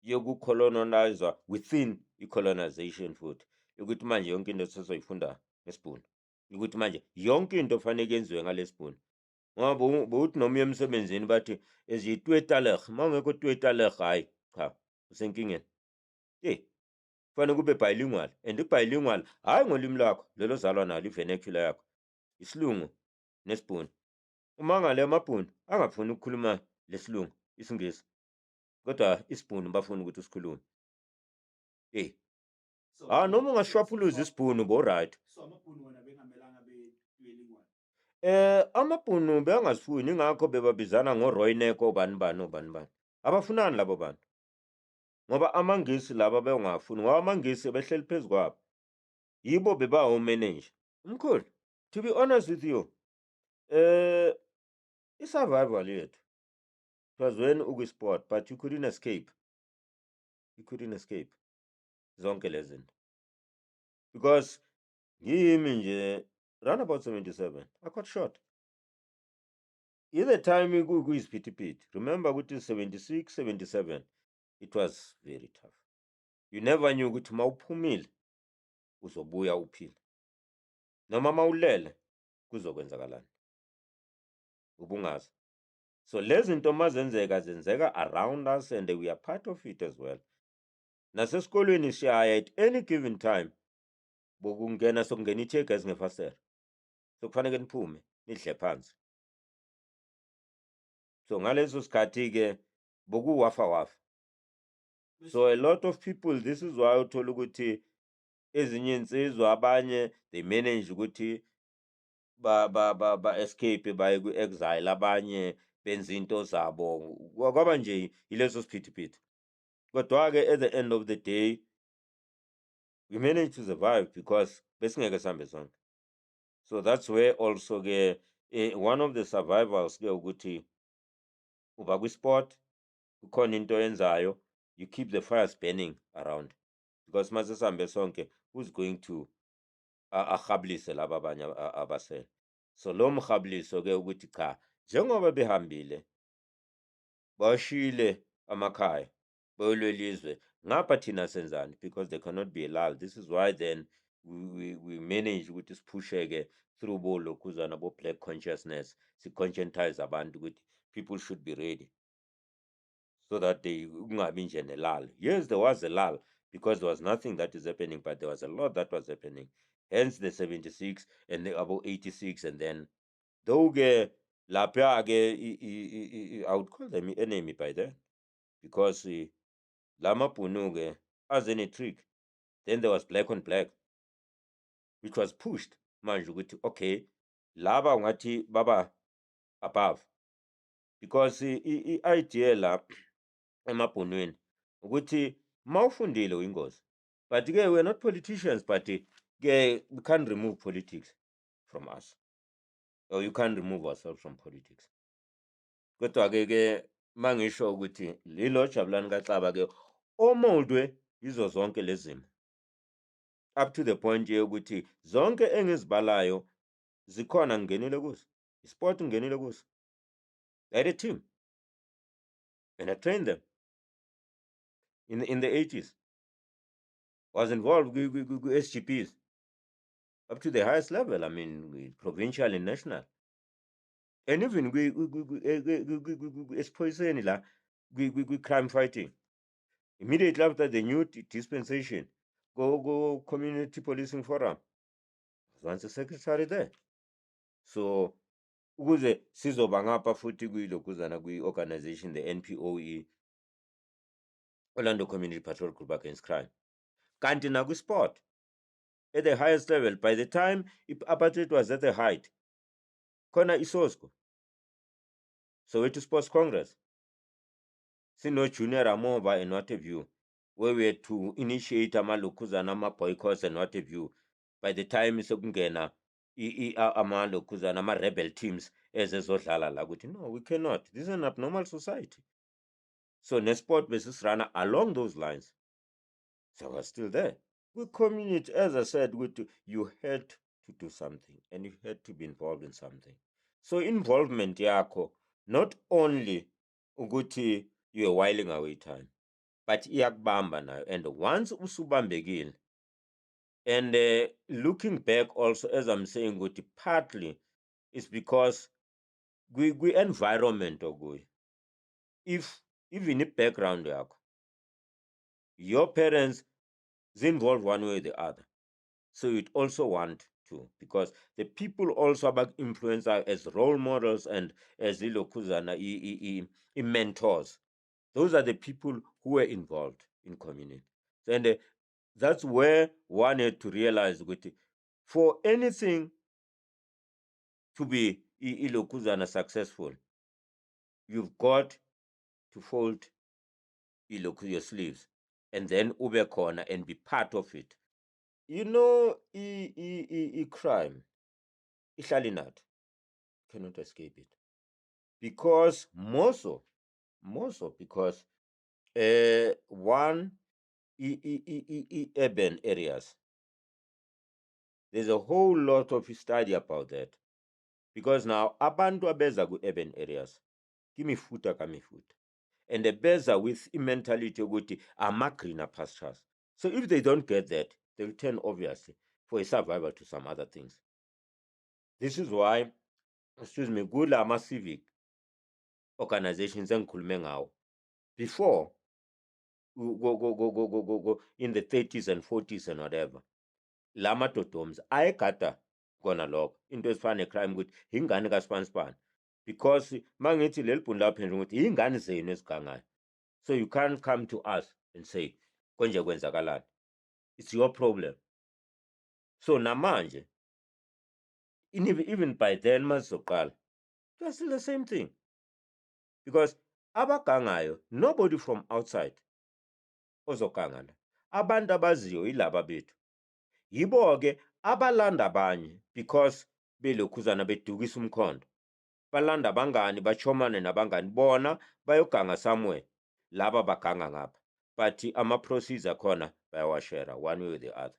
yokucolonizer within i-colonization futhi, ukuthi manje yonke into sesoyifunda ngesibhunu, ukuthi manje yonke into faneke yenziwe ngalesibhunu. Ngoba bowuthi noma uya emsebenzini bathi ezitwetaleg, uma ungekho twetaleg, hhayi cha, usenkingeni. Kufanele kube bilingual, and i-bilingual hhayi ngolimi lakho lelo ozalwa nalo, i-vernacular yakho, isilungu nesibhunu. Uma ngale amabhunu angafuni ukukhuluma lesilungu, isiNgisi, kodwa isibhunu bafuna ukuthi usikhulume. Noma ungasishwaphuluza isibhunu bo-right. So amabhunu wona bengamelanga bilingual? Amabhunu bengasifuni, ingakho bebabizana ngoRooinek, obani bani, obani bani. Abafunani labo bantu. Ngoba amaNgisi laba bengafuni, ngoba amaNgisi behleli phezu kwabo. Yibo bebawomenenja. Umkhulu, to be honest with you, i-survival yethu, it was when ukwi-sport, but you couldn't escape. You couldn't escape zonke lezi zinto. Because yimi nje, round about 77, I got shot. Either time kuyisiphithiphithi. Remember ukuthi 76, 77, it was very tough. You never knew ukuthi uma uphumile uzobuya uphile. Noma mawulele kuzokwenzakalani. Ubungazi. So lezi zinto zenzeka around us, and we are part of it as well. Nasesikolweni siyaya at any given time, bokungena sokungena i-teargas ngefasitela. So kufanele niphume nidle phansi. So ngaleso sikhathi-ke bokuwafa. So a lot of people, this is why uthola ukuthi ezinye insizwa abanye they manage ukuthi ba escape baye ku-exile, abanye benza into zabo kwaba nje ileso siphithiphithi. Kodwa-ke at the end of the day we managed to survive because besingeke sihambe sonke. So that's where also-ke one of the survivals-ke ukuthi uba kwi-sport kukhona into oyenzayo, you keep the fires burning around because mase sihambe sonke who's going to arhabulise laba abanye abasele. So lo mhabuliso-ke ukuthi cha njengoba behambile bashile amakhaya bayolwelizwe ngapha thina senzani because there cannot be a lull. This is why then we manage ukuthi siphusheke through bolokhuzana bo-black consciousness, si-conscientize abantu ukuthi people should be ready so that they kungabi nje ne-lull. Yes, there was a lull because there was nothing that is happening, but there was a lot that was happening. Hence the 76 and the about 86, and then though-ke lapha-ke I would call them enemy by then because Lamapunu as in a trick. Then there was black on black, which was pushed. Manje ukuthi okay, laba ngathi baba above because i-idea la emabhunwini ukuthi mawufundile uyingozi. But-ke we're not politicians, but-ke we can't remove politics from us, or you can't remove ourselves from politics. Kodwa-ke mangisho ukuthi lilo Jabulani kaXaba-ke omoldwe yizo zonke lezimo up to the point yokuthi zonke engizibalayo zikhona ngingenile kuzo. Isport ngingenile kuzo. I had a team and I trained them in the 80s. Was involved with SGPs up to the highest level. I mean, provincial and national. And even esiphoyiseni la crime fighting. Immediately after the new dispensation, go community policing forum. I was once a secretary there. So ukuze sizoba ngapha futhi kuyilokuzana kwi-organization the NPOE, Orlando Community Patrol Group Against Crime. Kanti nakwi-sport at the highest level, by the time apartheid was at the height, khona iSOSCO, Soweto Sports Congress, sino Junior Amoba and what have you, where we had to initiate amalokuzana ama-boycotts and what have you. By the time sekungena amalokuzana ama-rebel teams ezezodlala la ukuthi no, we cannot. This is an abnormal society. So nesport besisrana along those lines. So I was still there. With community, as I said, you had to do something and you had to be involved in something. So involvement yakho, not only ukuthi you're whiling away time, but iyakubamba nayo. And once usubambekile, and looking back also, as I'm saying, ukuthi partly it's because we environment okuyo. If even the background yakho, your parents involved one way or the other, so you'd also want to, because the people also about influence as role models and as ilokuzana mentors. Those are the people who were involved in community. And that's where one had to realize that for anything to be ilokuzana successful, you've got to fold your sleeves and then ube khona and be part of it. You know, crime, ihlala inathi, cannot escape it, because more so because one urban areas, there's a whole lot of study about that, because now abantu abeza ku-urban areas kimifuta kamifuta, and beza with mentality ukuthi ama-greener pastures. So if they don't get that, they'll turn obviously for a survival to some other things. This is why, excuse me, kula ma-civic organizations engikhulume ngawo before go in the 30s and 40s and whatever, la madodoms ayegada kona lokho, into ezifana ne-crime ukuthi ingane kaspanspan, because mangithi leli bhunu lapho nje ukuthi ingane zenu ezigangayo, so you can't come to us and say konje kwenzakalani, it's your problem. So namanje even by then masizoqala, that's still the same thing. because abagangayo nobody from outside ozoganga la, abantu abaziyo yilaba bethu, yibo-ke abalanda abanye because belokhuzana bedukisa umkhondo, balanda abangani bachomane nabangani bona bayoganga somewhere laba baganga ngapha, but ama-proceeds akhona bayawashera one way or the other.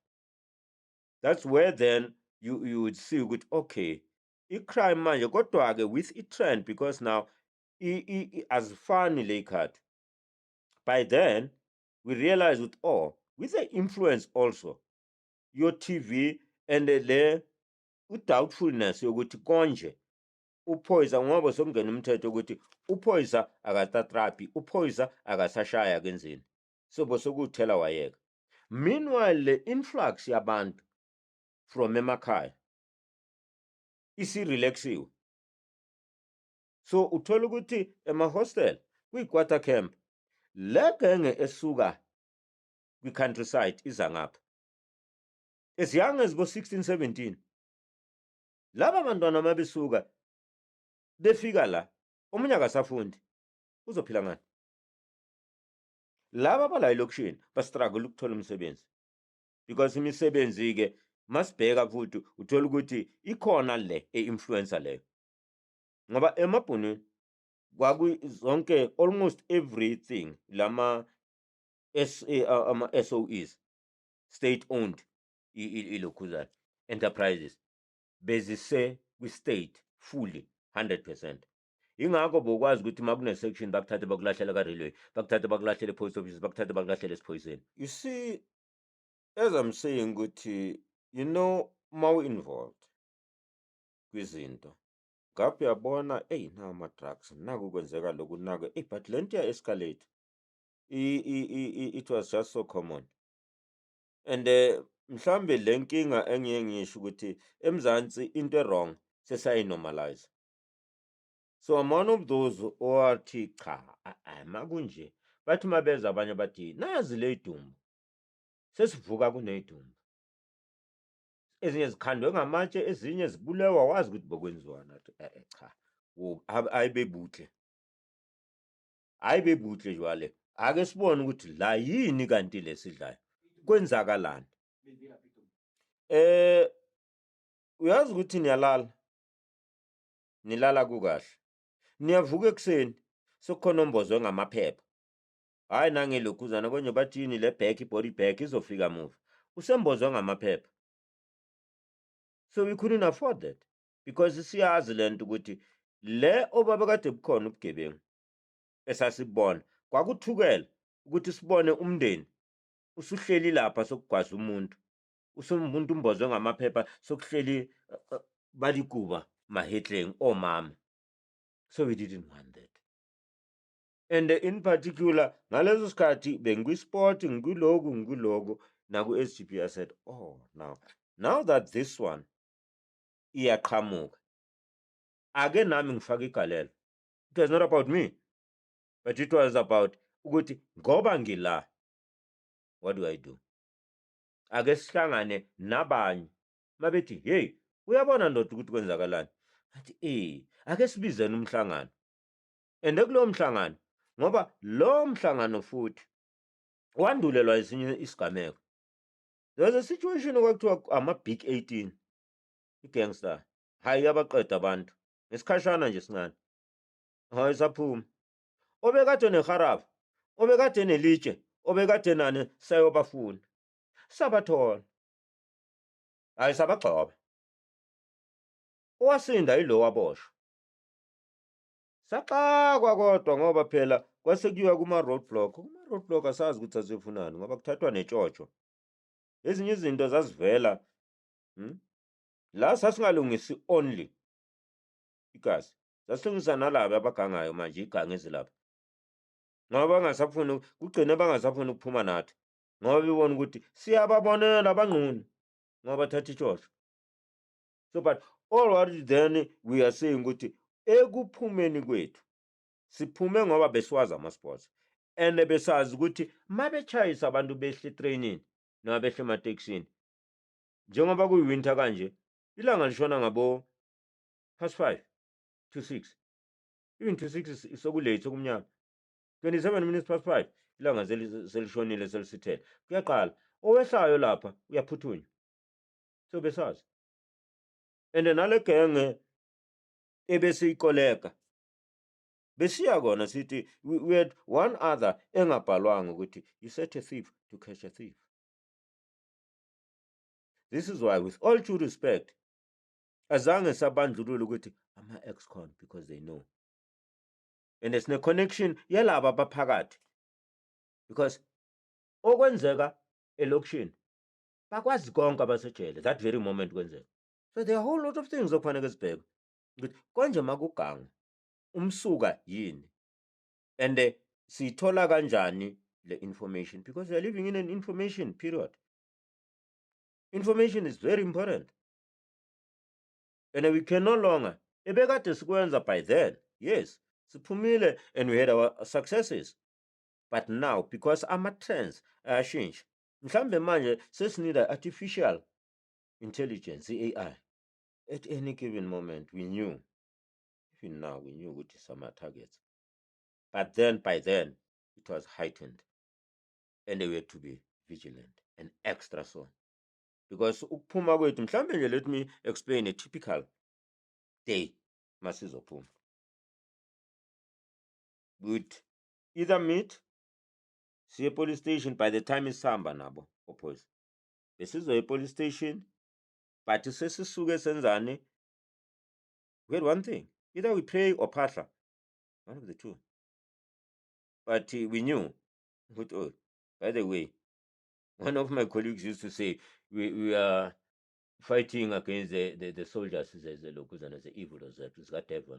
That's where then you would see ukuthi okay, i-crime manje kodwa-ke with i-trend, because now azifani le khathi. By then we realize with with the influence also your TV and le doubtfulness yokuthi konje uphoyisa ngoba somngena umthetho ukuthi uphoyisa akatatrapi, uphoyisa akasashaya kenzini, sobo sokuthela wayeka. Meanwhile le influx yabantu from emakhaya isi-relaxiwe, so uthola ukuthi ema-hostel kwi-quarter camp le genge esuka kwi-countryside iza ngapha as young as bo-16 17, laba bantwana mabesuka befika la omunye akasafundi uzophila ngani? Laba bala elokishini bastruggle ukuthola umsebenzi because imisebenzi-ke masibheka futhi uthola ukuthi ikhona le e-influencer leyo, ngoba emabhunwini zonke almost everything lama ama-SOEs state owned ilokhuzana enterprises bezise kwi-state fully 100%. Ingakho bokwazi ukuthi makune-section bakuthathe bakulahlela ka-railway, bakuthathe bakulahlela e-post office, bakuthathe bakulahlela esiphoyiseni. You see, as I'm saying ukuthi mawu-involved kwizinto ngapha uyabona nawo ama-drugs, naku kwenzeka lokhu, naku but le nto ya-escalate. It was just so common. And mhlambe le nkinga engiye ngisho ukuthi eMzansi into wrong sesayinormalize. So I'm one of those owathi cha makunje, bathi mabeza abanye bathi nazi le idumbu sesivuka kuneyidumbu, ezinye zikhandwe ngamatshe, ezinye zibulewa, wazi ukuthi bokwenziwana. Cha ayibebuhle jwale, ake sibone ukuthi la yini kanti lesidlayo kwenzakalani. Uyazi ukuthi nilala kukahle, niyavuka ekuseni sokukhona ombozwe ngamaphepha, hayi nangelokhuzana konje bathini le bag, i-body bag izofika muva, usembozwe ngamaphepha. So we couldn't afford that because siyazi lento ukuthi le obaba kade bukhona ubugebengu esasibona kwakuthukela ukuthi sibone umndeni usuhleli lapha sokugwaza umuntu, umuntu umbozwe ngamaphepha sokuhleli balikuba mahetleng omama. So we didn't want that. And in particular ngaleso sikhathi bengikwi-sport, ngikwiloku naku-SGB. I said, now that this one iyaqhamuka, ake nami ngifake igalelo. It was not about me, but it was about ukuthi ngoba ngila, what do I do? Ake sihlangane nabanye mabethi hey uyabona ndoda ukuthi kwenzakalani, athi ake sibizene umhlangano. And kulowo mhlangano, ngoba lo mhlangano futhi wandulelwa esinye isigameko. There was a situation okwakuthiwa ama-Big 18 i-gangster, hayi yabaqeda abantu ngesikhashana nje sincane, hayi saphuma. Obekade neharafu, obekade nelitshe, obekade nani sayobafuna, sabathola, hayi sabagcoba. Owasinda yilo waboshwa. Saxakwa kodwa ngoba phela kwasekuyiwa kuma-roadblock asazi ukuthi asefunani ngoba kuthathwa netshotsho. Ezinye izinto zazivela la sasingalungisi only igazi, sasilungisa nalaba abagangayo manje, iganga ezilapha, ngoba bangasafuni, kugcine bangasafuni ukuphuma nathi ngoba bebona ukuthi siyababonela abangquni ngoba bathatha itshosho. So but all what then we are saying ukuthi ekuphumeni kwethu siphume ngoba besiwazi ama-sports and besazi ukuthi mabetshayisa abantu behle etrainini noma behle ematekisini, njengoba kuyi-winter kanje, ilanga lishona ngabo 5:30 to 6. even to 6 sokulate sokumnyama 27 minutes past 5 ilanga selishonile selisithele kuyaqala owehlayo lapha uyaphuthunywa so besazi and nale genge ebesiyikoleka besiya kona sithi we had one other engabhalwanga ukuthi you set a thief to catch a thief. This is why, with all due respect, azange sabandlulula ukuthi ama-ex-con because they know. And there's no connection yalaba abaphakathi because okwenzeka elokishini bakwazi konke abasejele that very moment kwenzeka. So there are a whole lot of things okufanele sibheke ukuthi konje makuganga umsuka yini and sithola kanjani le information because we are living in an information period. Information is very important. And we can no longer ebekade sikwenza by then, yes, siphumile and we had our successes. But now, because ama-trends ayashintsha, mhlambe manje sesinida artificial intelligence, AI. At any given moment, we knew, even now, we knew what is our targets. But then, by then, it was heightened. And we had to be vigilant and extra so. Because ukuphuma kwethu mhlambe nje let me explain a typical day masizophuma. Would either meet, see a police station by the time isihamba nabo oppose. Besizo a police station, but sesisuke senzani. We had one thing, either we pray or phahla, one of the two. But we knew, oh, by the way, one of my colleagues used to say, we are fighting against the soldiers, the evil of that, it's got devil.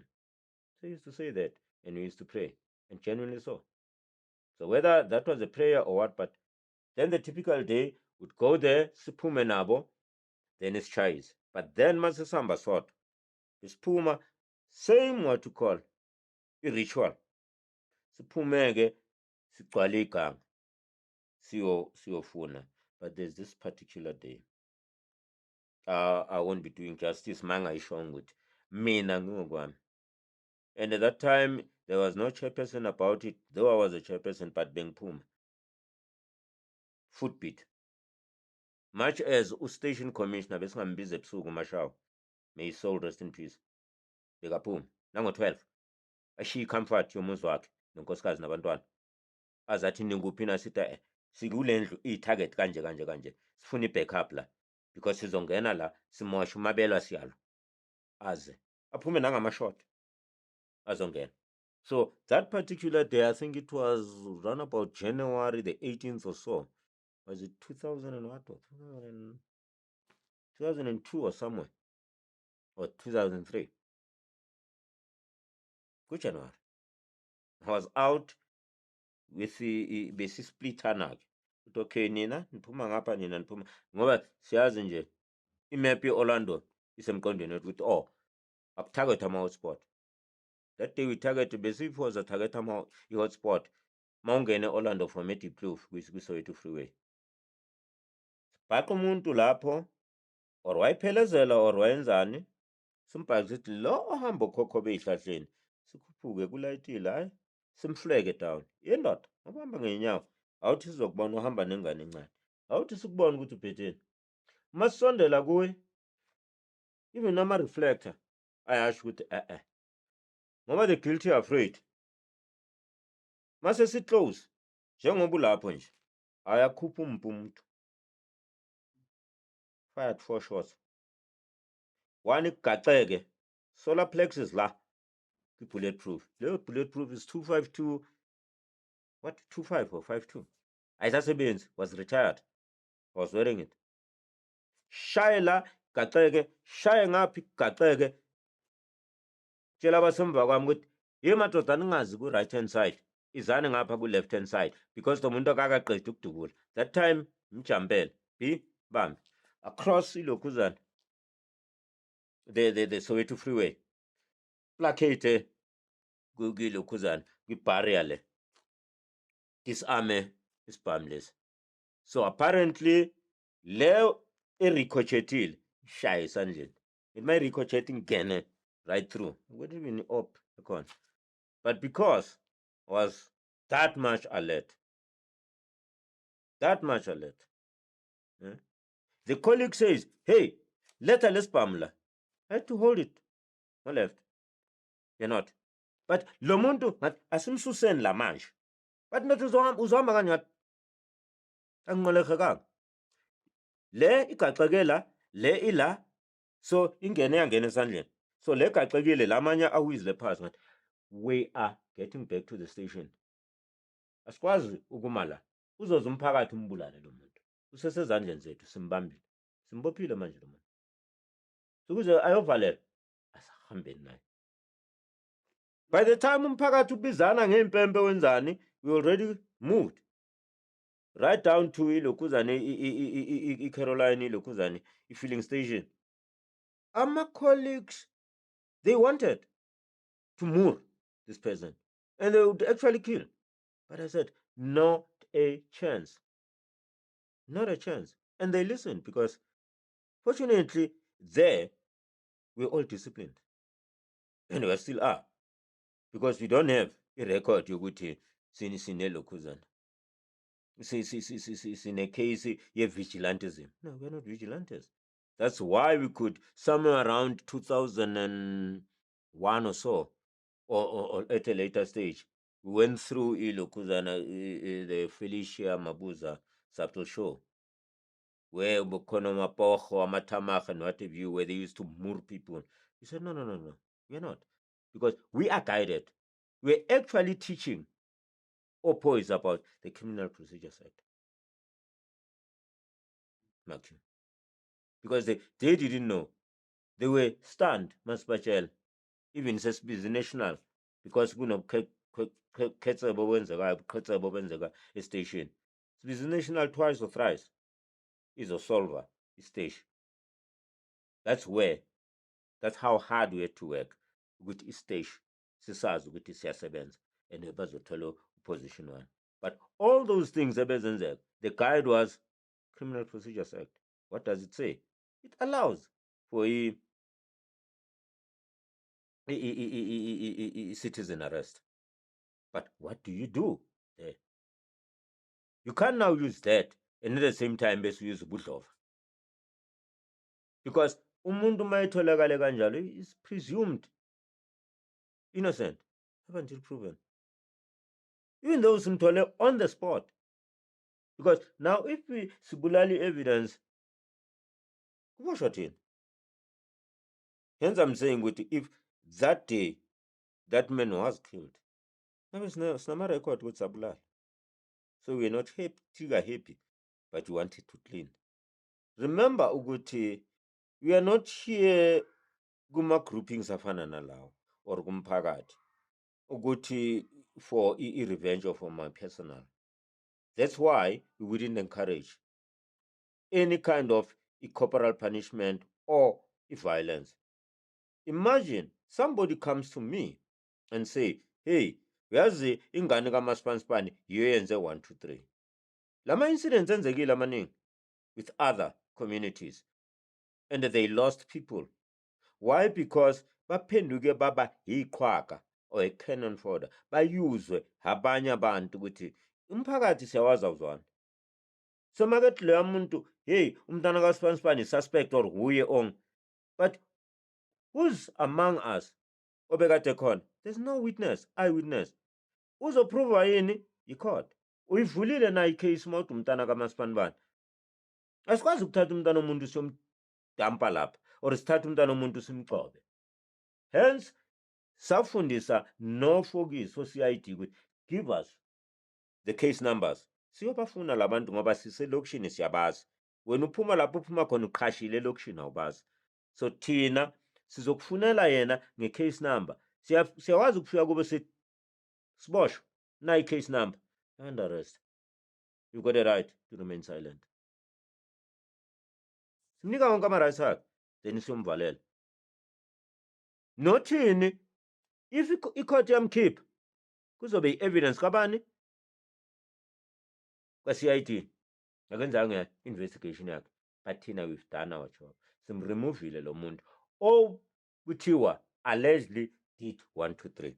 So he used to say that, and we used to pray, and genuinely so. So whether that was a prayer or what, but then the typical day would go there, siphume nabo, then it's chais. But then masisamba sort, sipuma, same what to call, a ritual. Siphumeke, sigcwale iganga, siyofuna. But there's this particular day. I won't be doing justice, manga ishong with mina ngingokami. And at that time, there was no chairperson about it, though I was a chairperson, but Bengpuma. Footbeat. Much as station commissioner, besingambiza ebusuku Mashaw, may his soul rest in peace. Bekaphuma, nango 12. Ashiya comfort yomuzi wakhe, nonkosikazi nabantwana. Azathi ninguphi na sita, sikule ndlu i-target kanje. Sifuna i-backup la. Because sizongena la, simosha umabelwa siyalo. Aze. Aphume nangamashot. Azongena. So that particular day, I think it was around about January the 18th or so. Was it 2000 and what? 2002 or somewhere. Or 2003. Good January. I was out with the basi split hanag. Okay, nina niphuma ngapha nina niphuma ngoba siyazi nje imap ye-Orlando isemqondweni ukuthi akutarget ama-hotspot. That day we targeted besiphoza target i-hotspot mawungene Orlando from eDeepkloof kwi-Soweto freeway. Bhaqa umuntu lapho or wayiphelezela or wayenzani simbhaka sithi lo ohamba ukhokhobe ey'hlahleni sikhuphuke kulayitile hayi simfleke down yendoda ngokuhamba ngey'nyawo awuthi sizokubona uhamba nengane encane awuthi sikubona ukuthi uphetheni masisondela kuye even ama-reflector ayasho ukuthi ngoba the guilty are afraid mase si-close njengoba ulapho nje ayakhupha umuntu fired 4 shots one igaceke solar plexus la bulletproof. Leyo bulletproof is 252 what 25 or 52 ayisasebenzi was retired was wearing it shaye la gaceke shaye ngaphi gaceke tshela abasemva kwami ukuthi ye madoda ningazi ku right hand side izane ngapha ku left hand side because lo muntu akaqedi ukudubula that time mjampela bambi across ilokhuzana the Soweto freeway placate kulokhuzana kwi-barrier le disarme isibhamlesi. So apparently leo iricochetile shaye esandleni it may ricochet ngene right through what even op ekhona But because was that much alert, eh? The colleague says, hey, let's pamla. I had to hold it. No left. You're not. But lo muntu asimsuseni la manje. But not uzoma kanjani. Angimolekekanga. Le igaxekela, le ila. So ingene yangena esandleni. So le gaxekile lamanye awizile phansi ngathi we are getting back to the station. Asikwazi ukumala. Uzoza umphakathi umbulale lo muntu. Usesezandleni zethu simbambile. Simbophile manje lo muntu. Ukuze ayovalela asahambeni naye. By the time umphakathi ubizana ngempempe wenzani, we already moved. Right down to ilokuzane iCaroline ilokuzane filling station. My colleagues, they wanted to move this person. And they would actually kill. But I said, not a chance. Not a chance. And they listened because fortunately there we're all disciplined. And we still are. Because we don't have a record yokuthi sinelokuzana. Sine case ye vigilantism. No, we're not vigilantes. That's why we could, somewhere around 2001 or so, or at a later stage, we went through the Felicia Mabuza subtle show, where Bokono Mapocho, Amatamach, and what have you, where they used to murder people. We said, no, we're not. Because we are guided. We're actually teaching Opos about the Criminal Procedures Act. Because they didn't know. They were stunned, Maspachel, even SSB National, because a station. Business National twice or thrice is a solver, a station. That's how hard we had to work with a station. Sisazi ukuthi siyasebenza and bazothola position one. But all those things, the guide was Criminal Procedures Act. What does it say? It allows for a citizen arrest. But what do you do there? You can't now use that and at the same time best use Butlov. Because umuntu mayitholakale kanjalo is presumed innocent up until proven. Even those who on the spot. Because now if we sibulali evidence, hence I'm saying if that day that man was killed, it's not record with sabulali. So we're not happy, but we want it to clean. Remember, Uguti, we are not here guma groupings afana nalaw or gumpagati. Uguti for revenge or for my personal. That's why we wouldn't encourage any kind of corporal punishment or violence. Imagine somebody comes to me and say, hey, yazi ingane kamaspanspan yenze 1 2 3. Lama incidents enzekile amaningi with other communities and they lost people. Why? Because baphenduke baba iqhwaga or a cannon fodder bayuzwe abanye abantu ukuthi umphakathi siyawazi uzwana. So makethi leya muntu hey umntana kaSpanspan is suspect or huye on. But who's among us obekade khona? There's no witness, eyewitness. Uzoprova yini? Icourt. Uyivulile na icase mawuthi umntana kaMaspanbani. Asikwazi ukuthatha umntana omuntu somdampa lapha or sithatha umntana omuntu simgcobe. Hence safundisa no focus for CID ukuthi give us the case numbers. Siyobafuna labantu ngoba siselokishini siyabazi. Wena uphuma lapho uphuma khona uqhashile elokishini awubazi. So thina sizokufunela yena ngecase number. Siyawazi ukufika kube siboshwe na case number and arrest. You got a right to remain silent. Simnika wonke ama-rights akhe then siyomvalela. Nothini if icourt yamkhipha kuzobe i-evidence kabani? Kwa-CID. Akenzanga investigation yakhe. But thina we've done our job. Simremovile lo muntu okuthiwa allegedly did 1 2 3.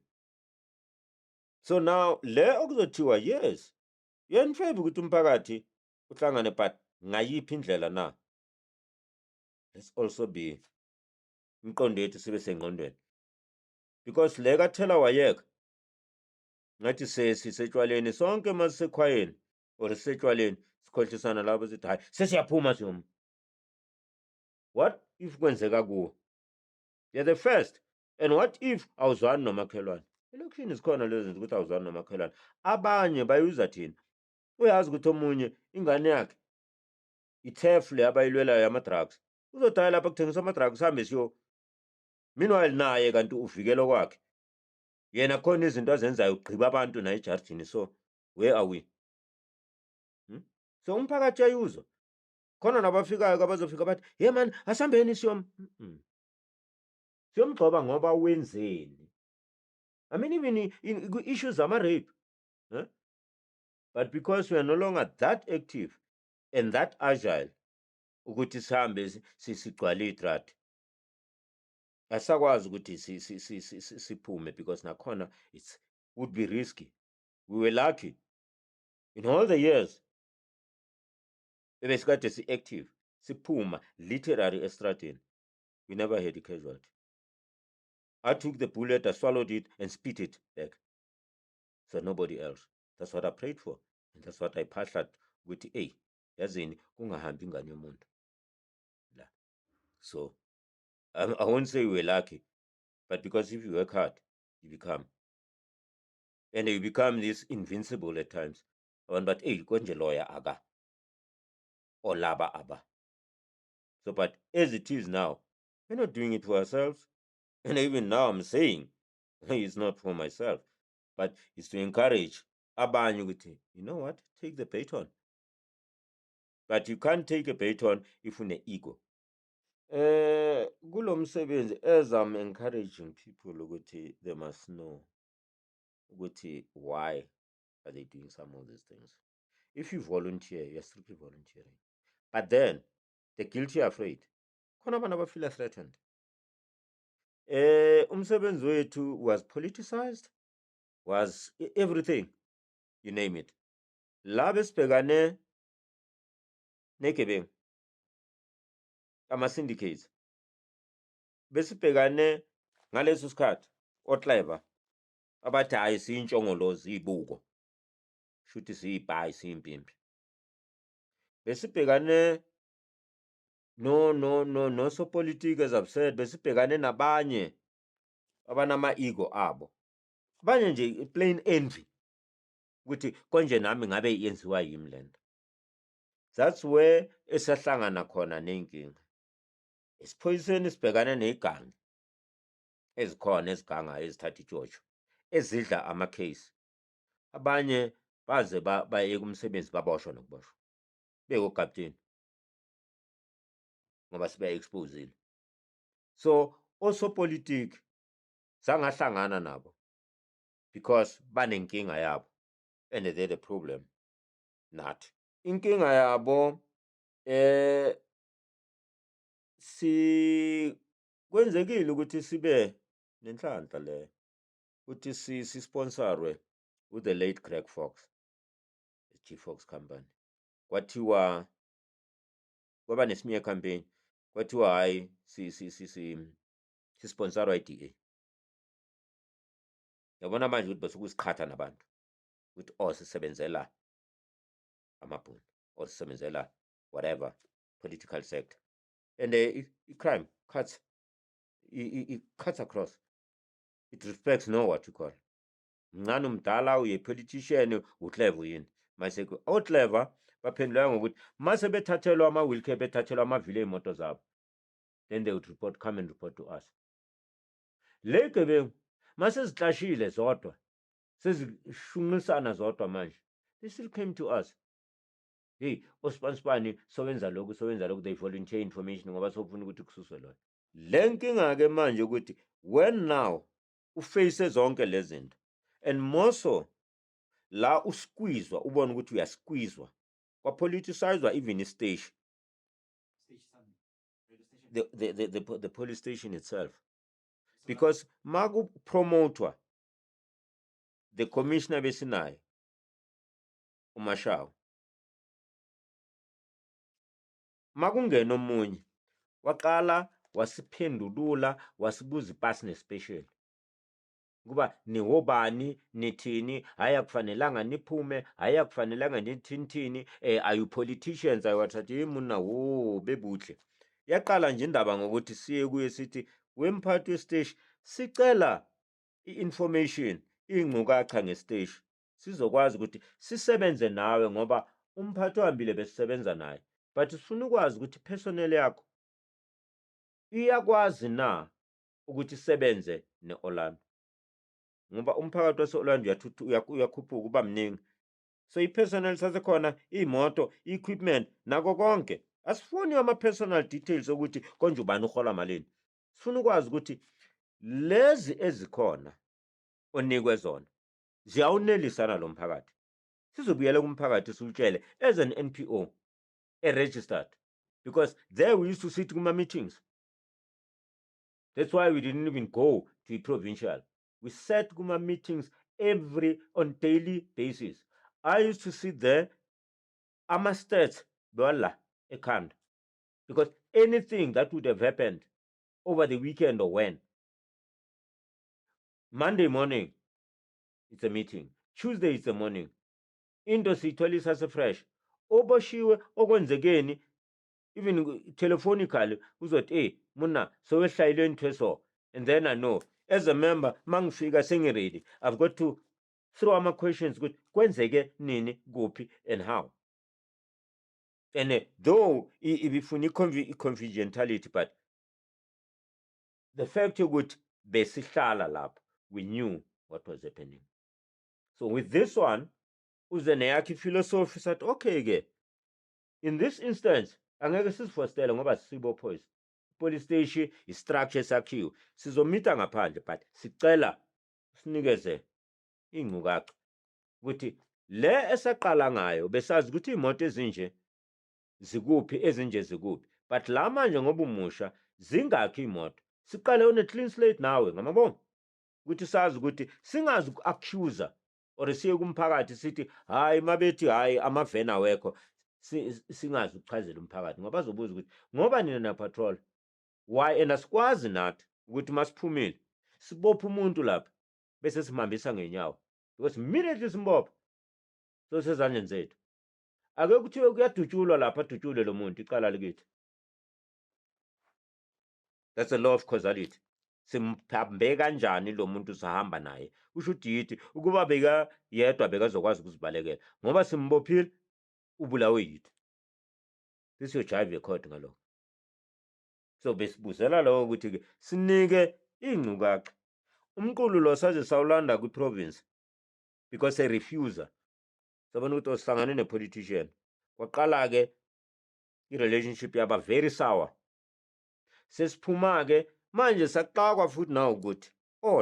So now le okuzothiwa yes yenifebe ukuthi umphakathi uhlangane but ngayiphi indlela na, let's also be imqondo yethu sibe sengqondweni, because le kathela wayeka ngathi sisetshwaleni sonke masisekhwayeni or sisetshwaleni sikhohlisana lapho sithi hayi sesiyaphuma siyoma. What if kwenzeka kuwo? You're the first. And what if awuzwani nomakhelwane? Elokishini zikhona lezi zinto ukuthi awuzwani nomakhelwane. Abanye bayuza thina. Uyazi ukuthi omunye ingane yakhe ithef le abayilwelayo yama-drugs. Uzodaya lapha kuthengiswa ama-drugs hambe siyo. Meanwhile naye kanti uvikelo kwakhe. Yena khona izinto azenzayo ugqiba abantu naye ejardini. So where are we? So umphakathi uyayuzwa. Khona nabafikayo abazofika bathi, "Hey man, asihambeni siyoma." Siyomgcoba ngoba wenzeni? I mean even in issues zama-rape. But because we are no longer that active and that agile ukuthi sihambe sigcwale itrati, asakwazi ukuthi siphume because nakhona it would be risky. We were lucky in all the years ebesikade si-active siphuma literally estradini, we never had a casualty. I took the bullet, I swallowed it and spit it back. So nobody else. That's what I prayed for. And that's what I phahlat ukuthi hey, yazini kungahambi ingane yomuntu. So I won't say we're lucky, but because if you work hard, you become. And you become this invincible at times. But hey, konje lawyer aga. Or laba aba. So but as it is now, we're not doing it for ourselves. And even now I'm saying it's not for myself, but it's to encourage abanye ukuthi, you know what, take the baton. But you can't take a baton if une ego. Kulo msebenzi, as I'm encouraging people ukuthi they must know ukuthi why are they doing some of these things. If you volunteer, you're strictly volunteering. But then the guilty are afraid. Khona abantu abafeel threatened. Umsebenzi wethu was politicized, was everything, you name it. La besibhekane negebengu, ama-syndicates, besibhekane ngaleso sikhathi oClever abathi hayi siyintshongolozi ibuko shuthi siyibhayi siyimpimpi. Besibhekane no sopolitiki as I've said, besibhekane nabanye abanama ego abo. Abanye nje plain envy ukuthi konje nami ngabe yenziwa yimi lento. That's where esahlangana khona nenkinga. Esiphoyiseni sibhekane nezigangi ezikhona eziganga ezithatha ijojo ezidla ama-case. Abanye baze bayeka umsebenzi baboshwa nokuboshwa bekokapteni ngoba siba-exposile. So osopolitiki sangahlangana nabo because banenkinga yabo and they're the problem, nathi. Inkinga yabo kwenzekile ukuthi sibe nenhlanhla le ukuthi sisponsorwe with the late Greg Fox, the G-Fox company. Kwathiwa kwaba nesimiye campaign, kwathiwa hayi sisponsorwa i-DA. Yabona manje ukuthi besukusiqhatha nabantu ukuthi sisebenzela amabhunu or sisebenzela whatever political sector. And crime cuts, it cuts across. It respects no what you call. Mncane umdala uye-politician uClever yini. Mase oClever baphendula ngokuthi mase bethathelwa ama-wheelchair, bethathelwa amavili ey'moto zabo, then they would come and report to us. Le gebengu mase zihlashile zodwa, sezishunqisana zodwa manje, they still came to us. Hey, osipanisipani sowenza lokhu, they volunteer information ngoba sokufuna ukuthi kususwe lona. Le nkinga-ke manje ukuthi when now uface zonke lezi zinto and more so la usqueezwa, ubone ukuthi uyasqueezwa, kwapoliticizwa even istation, the police station itself, because makupromotwa the commissioner besinayo uMashawu makungena omunye waqala wasiphendulula wasibuza ipasi nespecial kuba niwobani nithini hayi akufanelanga niphume hayi akufanelanga nithini are you politicians ayewathathi muna wo bebuhle yaqala nje indaba ngokuthi siye kuye sithi wemphathi wesiteshi sicela i-information ingcukacha ngesiteshi sizokwazi ukuthi sisebenze nawe ngoba umphathi ohambile besisebenza naye but sifuna ukwazi ukuthi personnel yakho iyakwazi na ukuthi isebenze ne-Orlando ngoba umphakathi wase-Orlando uyakhuphuka uba mningi so i-personnel sasekhona iy'moto i-equipment nako konke asifuni ama-personal details ukuthi konje ubani uhola malini sifuna ukwazi ukuthi lezi ezikhona onikwe zona ziyawunelisana lo mphakathi sizobuyela kumphakathi siwutshele as an NPO registered because there we used to sit kuma-meetings. That's why we didn't even go to provincial. We sat kuma-meetings on daily basis. I used to sit there, ama-stats bewala ekhanda because anything that would have happened over the weekend or when Monday morning it's a meeting, Tuesday it's a morning, into siyithola isase-fresh oboshiwe okwenzekeni even telephonically uzothi muna sowehlayile into so and then I know as a member mangifika sengiready I've got to throw ama-questions ukuthi kwenzeke nini kuphi and how and though ibifuna i-confidentiality but the fact yokuthi besihlala lapho we knew what was happening. So with this one uze neyakhe philosophy sathi okay-ke in this instance angeke sizifostele ngoba sisibopho police station i-structure sakhiwe sizomita ngaphandle but sicela sinikeze ingcukacha ukuthi le esaqala ngayo besazi ukuthi imoto ezinje zikuphi ezinje zikuphi but la manje ngoba umusha zingakho imoto siqale on a clean slate nawe ngamabonga ukuthi sazi ukuthi singazi uku-accuser or siye kumphakathi sithi hayi mabethi hayi amaveni awekho singazi ukuchazela umphakathi ngoba bazobuza ukuthi ngoba nina na patrol why and asikwazi nathi ukuthi masiphumile sibophe umuntu lapha bese simhambisa ngenyawo because immediately simbopha so sezandleni zethu ake kuthiwe kuyadutshulwa lapha adutshule lo muntu icala likithi. That's a law of causality. Simthambe kanjani lo muntu sahamba naye usho ukuthi yithi ukuba beka yedwa bekazokwazi ukuzibalekela ngoba simbophile ubulawe yithi this your jive record ngalokho so besibuzela lokho ukuthi-ke sinike ingcukacha umqulu lo saze sawulanda kwi-province because refuser sabona ukuthi osihlangane ne-politician kwaqala-ke i-relationship yaba very sour sesiphuma-ke manje saqakwa futhi nawo ukuthi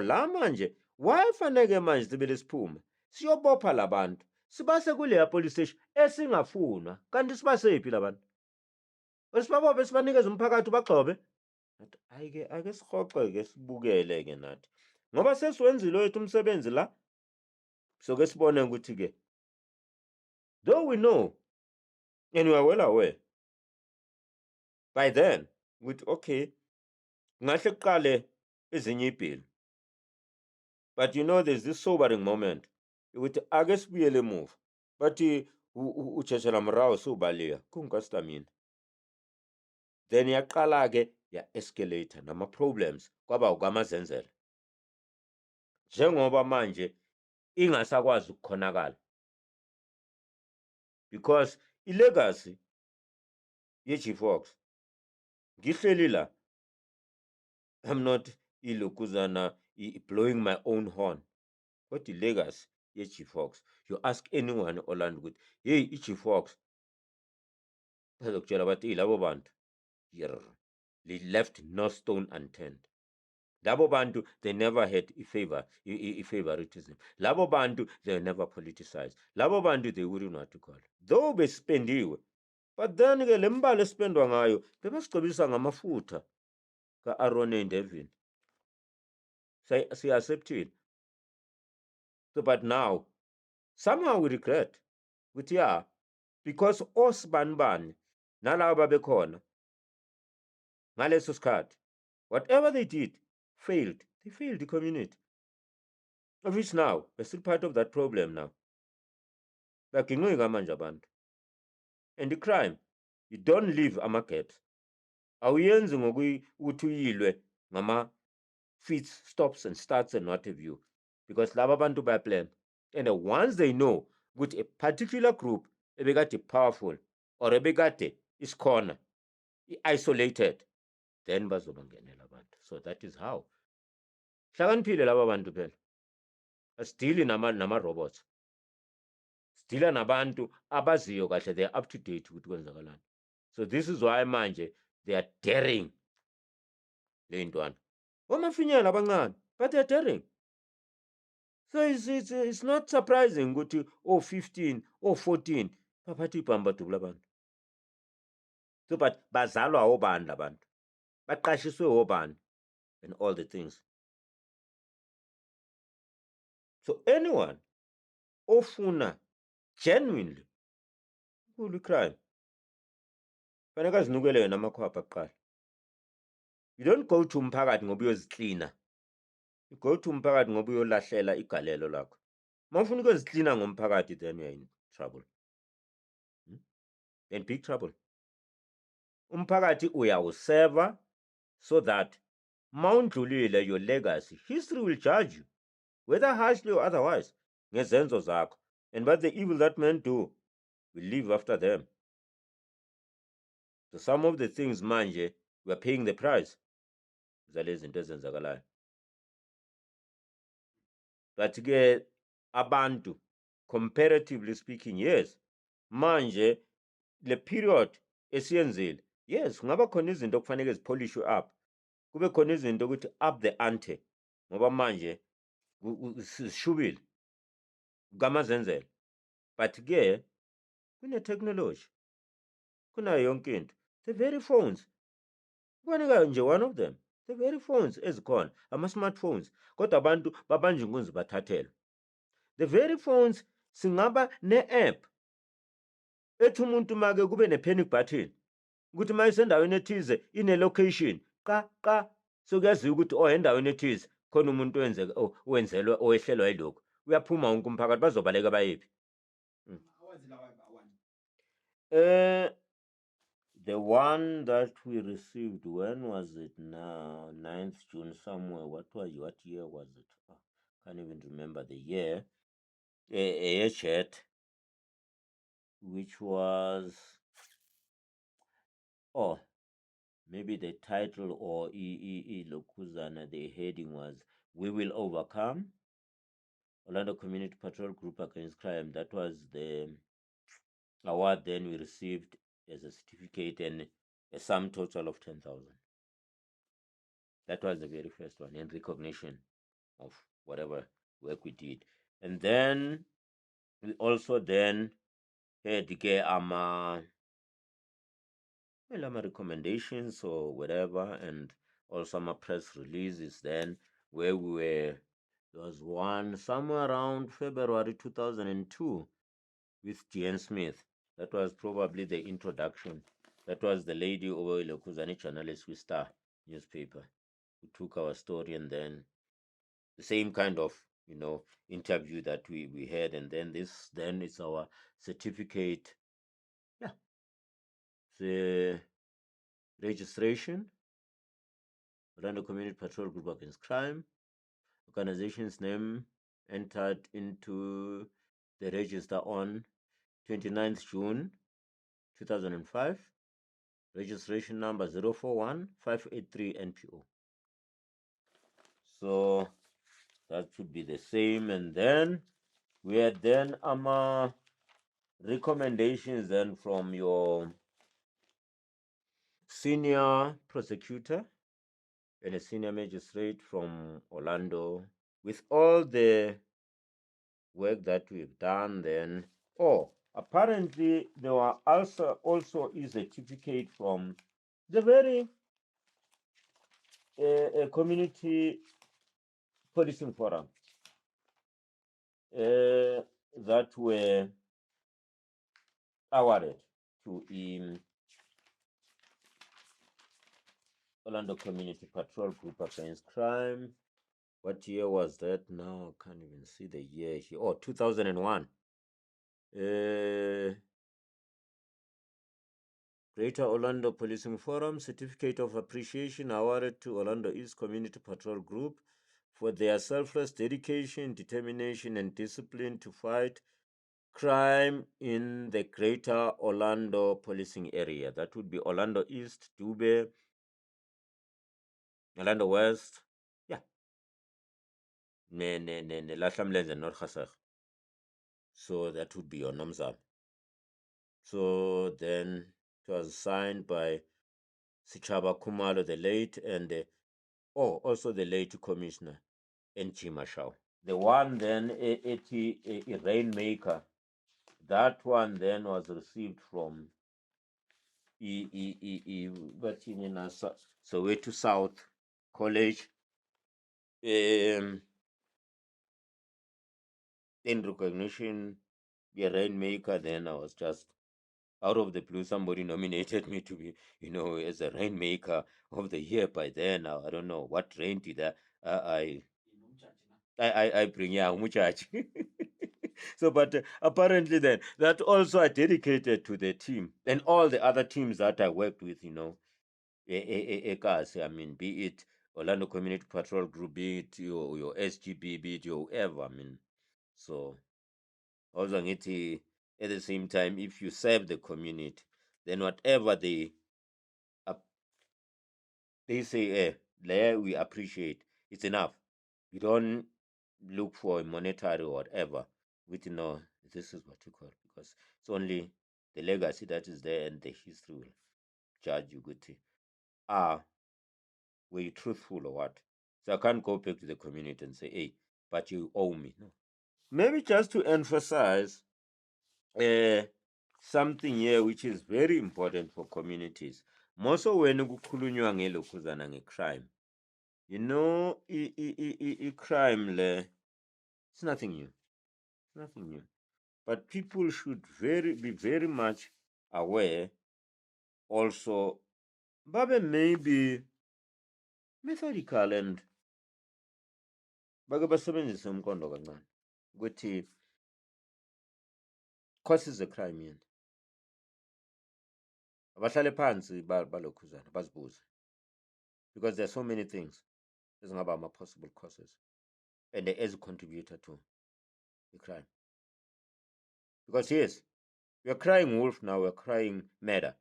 la manje why faneke manje sibele siphuma siyobopha labantu sibase kuleya police station esingafunwa kanti sibasephi labantu esibabophe sibanikeza umphakathi bagxobe nathi hayi-ke ake sihoxe-ke sibukele-ke nathi ngoba sesiwenzile wethu umsebenzi la soke sibone ukuthi-ke though we know and we are well aware by then ukuthi okay ngahle kuqale ezinye ibhili but you know there's this sobering moment ukuthi ake sibuyele emuva bathi utsheshela mrawo sobaliya kungikastamina then yaqala-ke ya-escalator nama-problems kwaba ukwamazenzela njengoba manje ingasakwazi ukukhonakala because ilegacy ye-G-Fox ngihleli la I'm not ilokuzana blowing my own horn kodwa ilegacy ye-G-Fox you ask anyone Orlando ukuthi hey i-G-Fox bazokutshela bathi labo bantu they left no stone unturned. Labo bantu they never had favoritism. Labo bantu they never politicized. Labo bantu they wouldn't know what to call. Though bespendiwe but then ke lembala espendwa ngayo bebasigcobisa ngamafutha ka Aaron and Devin. Say accepted. So, but now, somehow we regret, with yeah, because osbanban, nalaba bekhona, ngaleso sikhathi, whatever they did, failed. They failed the community. Of which now, we're still part of that problem now. Baginqika manje abantu. And the crime, you don't leave ama-gaps. Awuyenzi ngokuthi uyilwe ngama-fits, stops and starts and what have you. Because laba bantu bayaplan. And once they know ukuthi a particular group ebekade powerful or ebekade isikhona, isolated, then bazobangenela abantu. So that is how. Hlakaniphile laba bantu phela. Asidili nama-robots. Sidila nabantu abaziyo kahle, they are up to date ukuthi kwenzakalani. So this is why manje they are daring le ntwana. Omafinyela abancane, but they are daring. So it's not surprising ukuthi 15 or 14 baphatha ibhamba dubula abantu. So but bazalwa obani labantu, baqashiswe obani, and all the things. So anyone ofuna genuinely kuli crime, fanele azinukele yena amakhwapha kuqala. You don't go to umphakathi ngoba uyoziklina. You go to umphakathi ngoba uyolahlela igalelo lakho. Mawufuna ukuziklina ngomphakathi, then you're in trouble. In big trouble. Umphakathi uyawuseva so that mawundlulile your legacy, history will judge you, whether harshly or otherwise, ngezenzo zakho. And what the evil that men do will live after them. So some of the things manje, we are paying the price. Zalezi zinto ezenzakalayo. But ke abantu, comparatively speaking, yes, manje le period esiyenzile, yes, kungaba khona izinto okufanele zipolishwe up, kube khona izinto ukuthi up the ante, ngoba manje sishubile kamazenzela. But ke kune technology, kunayo yonke into, the very phones, kufanele nje one of them, the very phones ezikhona, ama-smartphones, kodwa abantu babanje inkunzi bathathelwe. The very phones, singaba ne-app ethi umuntu make kube ne-panic button ukuthi uma isendaweni ethize ine-location qa sokuyaziwa ukuthi endaweni ethize khona umuntu owenzelwe owehlelwa yilokhu, uyaphuma wonke umphakathi, bazobaleka bayephi. The one that we received, when was it now? 9th June somewhere. What year was it? Can't even remember the year. A chat, which was, maybe the title or Lokuzana, the heading was "We Will Overcome." Orlando Community Patrol Group Against Crime. That was the award then we received as a certificate and a sum total of 10,000. That was the very first one in recognition of whatever work we did. And then we also then had recommendations or whatever, and also my press releases then where we were. There was one somewhere around February 2002 with Jan Smith. That was probably the introduction. That was the lady over Lokuzani journalist with Star newspaper who took our story, and then the same kind of interview that we had, and then this then it's our certificate. Yeah, the registration, Orlando Community Patrol Group Against Crime, organization's name entered into the register on 29th June 2005, registration number 041583 NPO. So that should be the same. And then we had then recommendations then from your senior prosecutor and a senior magistrate from Orlando, with all the work that we've done then. Apparently there were also is a certificate from the very community policing forum. that were awarded to Orlando Community Patrol Group Against Crime. What year was that? Now I can't even see the year here. Oh, 2001. Greater Orlando Policing Forum Certificate of Appreciation awarded to Orlando East Community Patrol Group for their selfless dedication, determination, and discipline to fight crime in the Greater Orlando Policing Area. That would be Orlando East, Dube, Orlando West, yeah, Lahlamlens and North Gassag. So that would be your Namzam. So then it was signed by Sichaba Kumalo the late and also the late Commissioner N.G. Mashau. The one then, a Rainmaker, that one then was received from Soweto South College in recognition, the Rainmaker. Then I was just out of the blue, somebody nominated me to be, as a Rainmaker of the Year. By then, I don't know what rain did I bring, yeah, muchachi. So, but apparently then, that also I dedicated to the team and all the other teams that I worked with, I mean, be it Orlando Community Patrol Group, be it your SGB, be it your whoever, I mean. So, also at the same time, if you serve the community, then whatever they say, there we appreciate, it's enough. You don't look for a monetary or whatever. This is what you call, because it's only the legacy that is there and the history will judge you good. Were you truthful or what? So I can't go back to the community and say, hey, but you owe me. No. Maybe just to emphasize something here which is very important for communities. Moso when kukhulunywa ngelokhuzana ngecrime. Crime le, it's nothing new. It's nothing new. But people should be very much aware also, babe maybe methodical and bake basebenzise umqondo kancane ukuthi causes a crime yini. Abahlale phansi balokhuzana bazibuze, because there are so many things ezingaba ama-possible causes and as a contributor to the crime. Because yes, we are crying wolf now, we're crying murder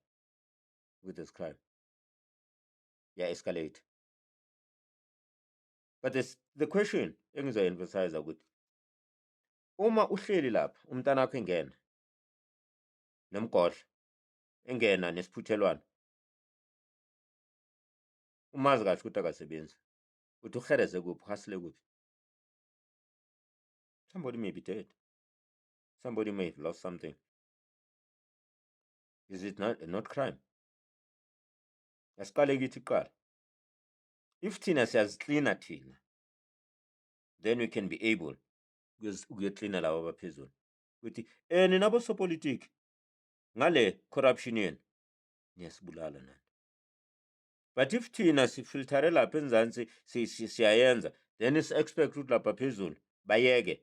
with this crime. Yeah, escalate. But the question engizoyi-emphasize ukuthi uma uhleli lapha umntana wakho engena nomgodla, engena nesiphuthelwana, umazi kahle ukuthi akasebenzi, uthi uhereze kuphi, uhasile kuphi. Somebody may be dead. Somebody may have lost something. Is it not crime? Asiqale kithi kuqala. If thina siyaziklina thina, then we can be able ukuyoklina laba abaphezulu ukuthi nina bosopolitiki ngale corruption yenu niyasibulala nani. But if thina sifilthare lapha enzansi siyayenza, then expect ukuthi lapha phezulu bayeke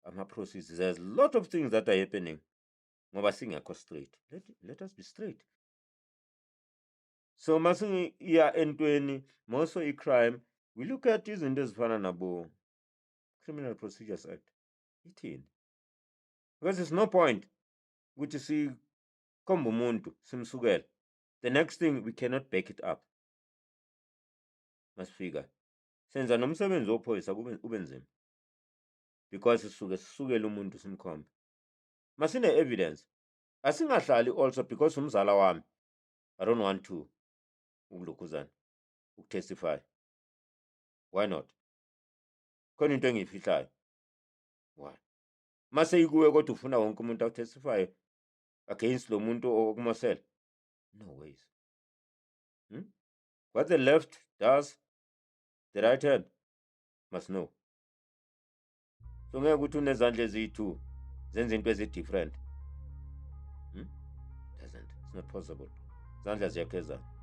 ama-processes. There's a lot of things that are happening ngoba singekho straight. Let us be straight. So masiya entweni moso i-crime, we look at izinto ezifana nabo Criminal Procedures Act. Ithini? Because there's no point ukuthi sikhombe umuntu simsukele, the next thing we cannot back it up. Masifika senza nomsebenzi wophoyisa ube nzima because sisukele umuntu simkhombe. Masine evidence asingahlali also because umzala wami, I don't want to ukulokhuzana ukutestify. Why not? Khona into engiyifihlayo. Why? Mase ikuwe kodwa ufuna wonke umuntu akutestify against lo muntu okumosela. No ways. What the left does, the right hand must know. So ngeke ukuthi unezandla eziyi-2 zenza into ezi-different. Doesn't. It's not possible. Izandla ziyakhezana.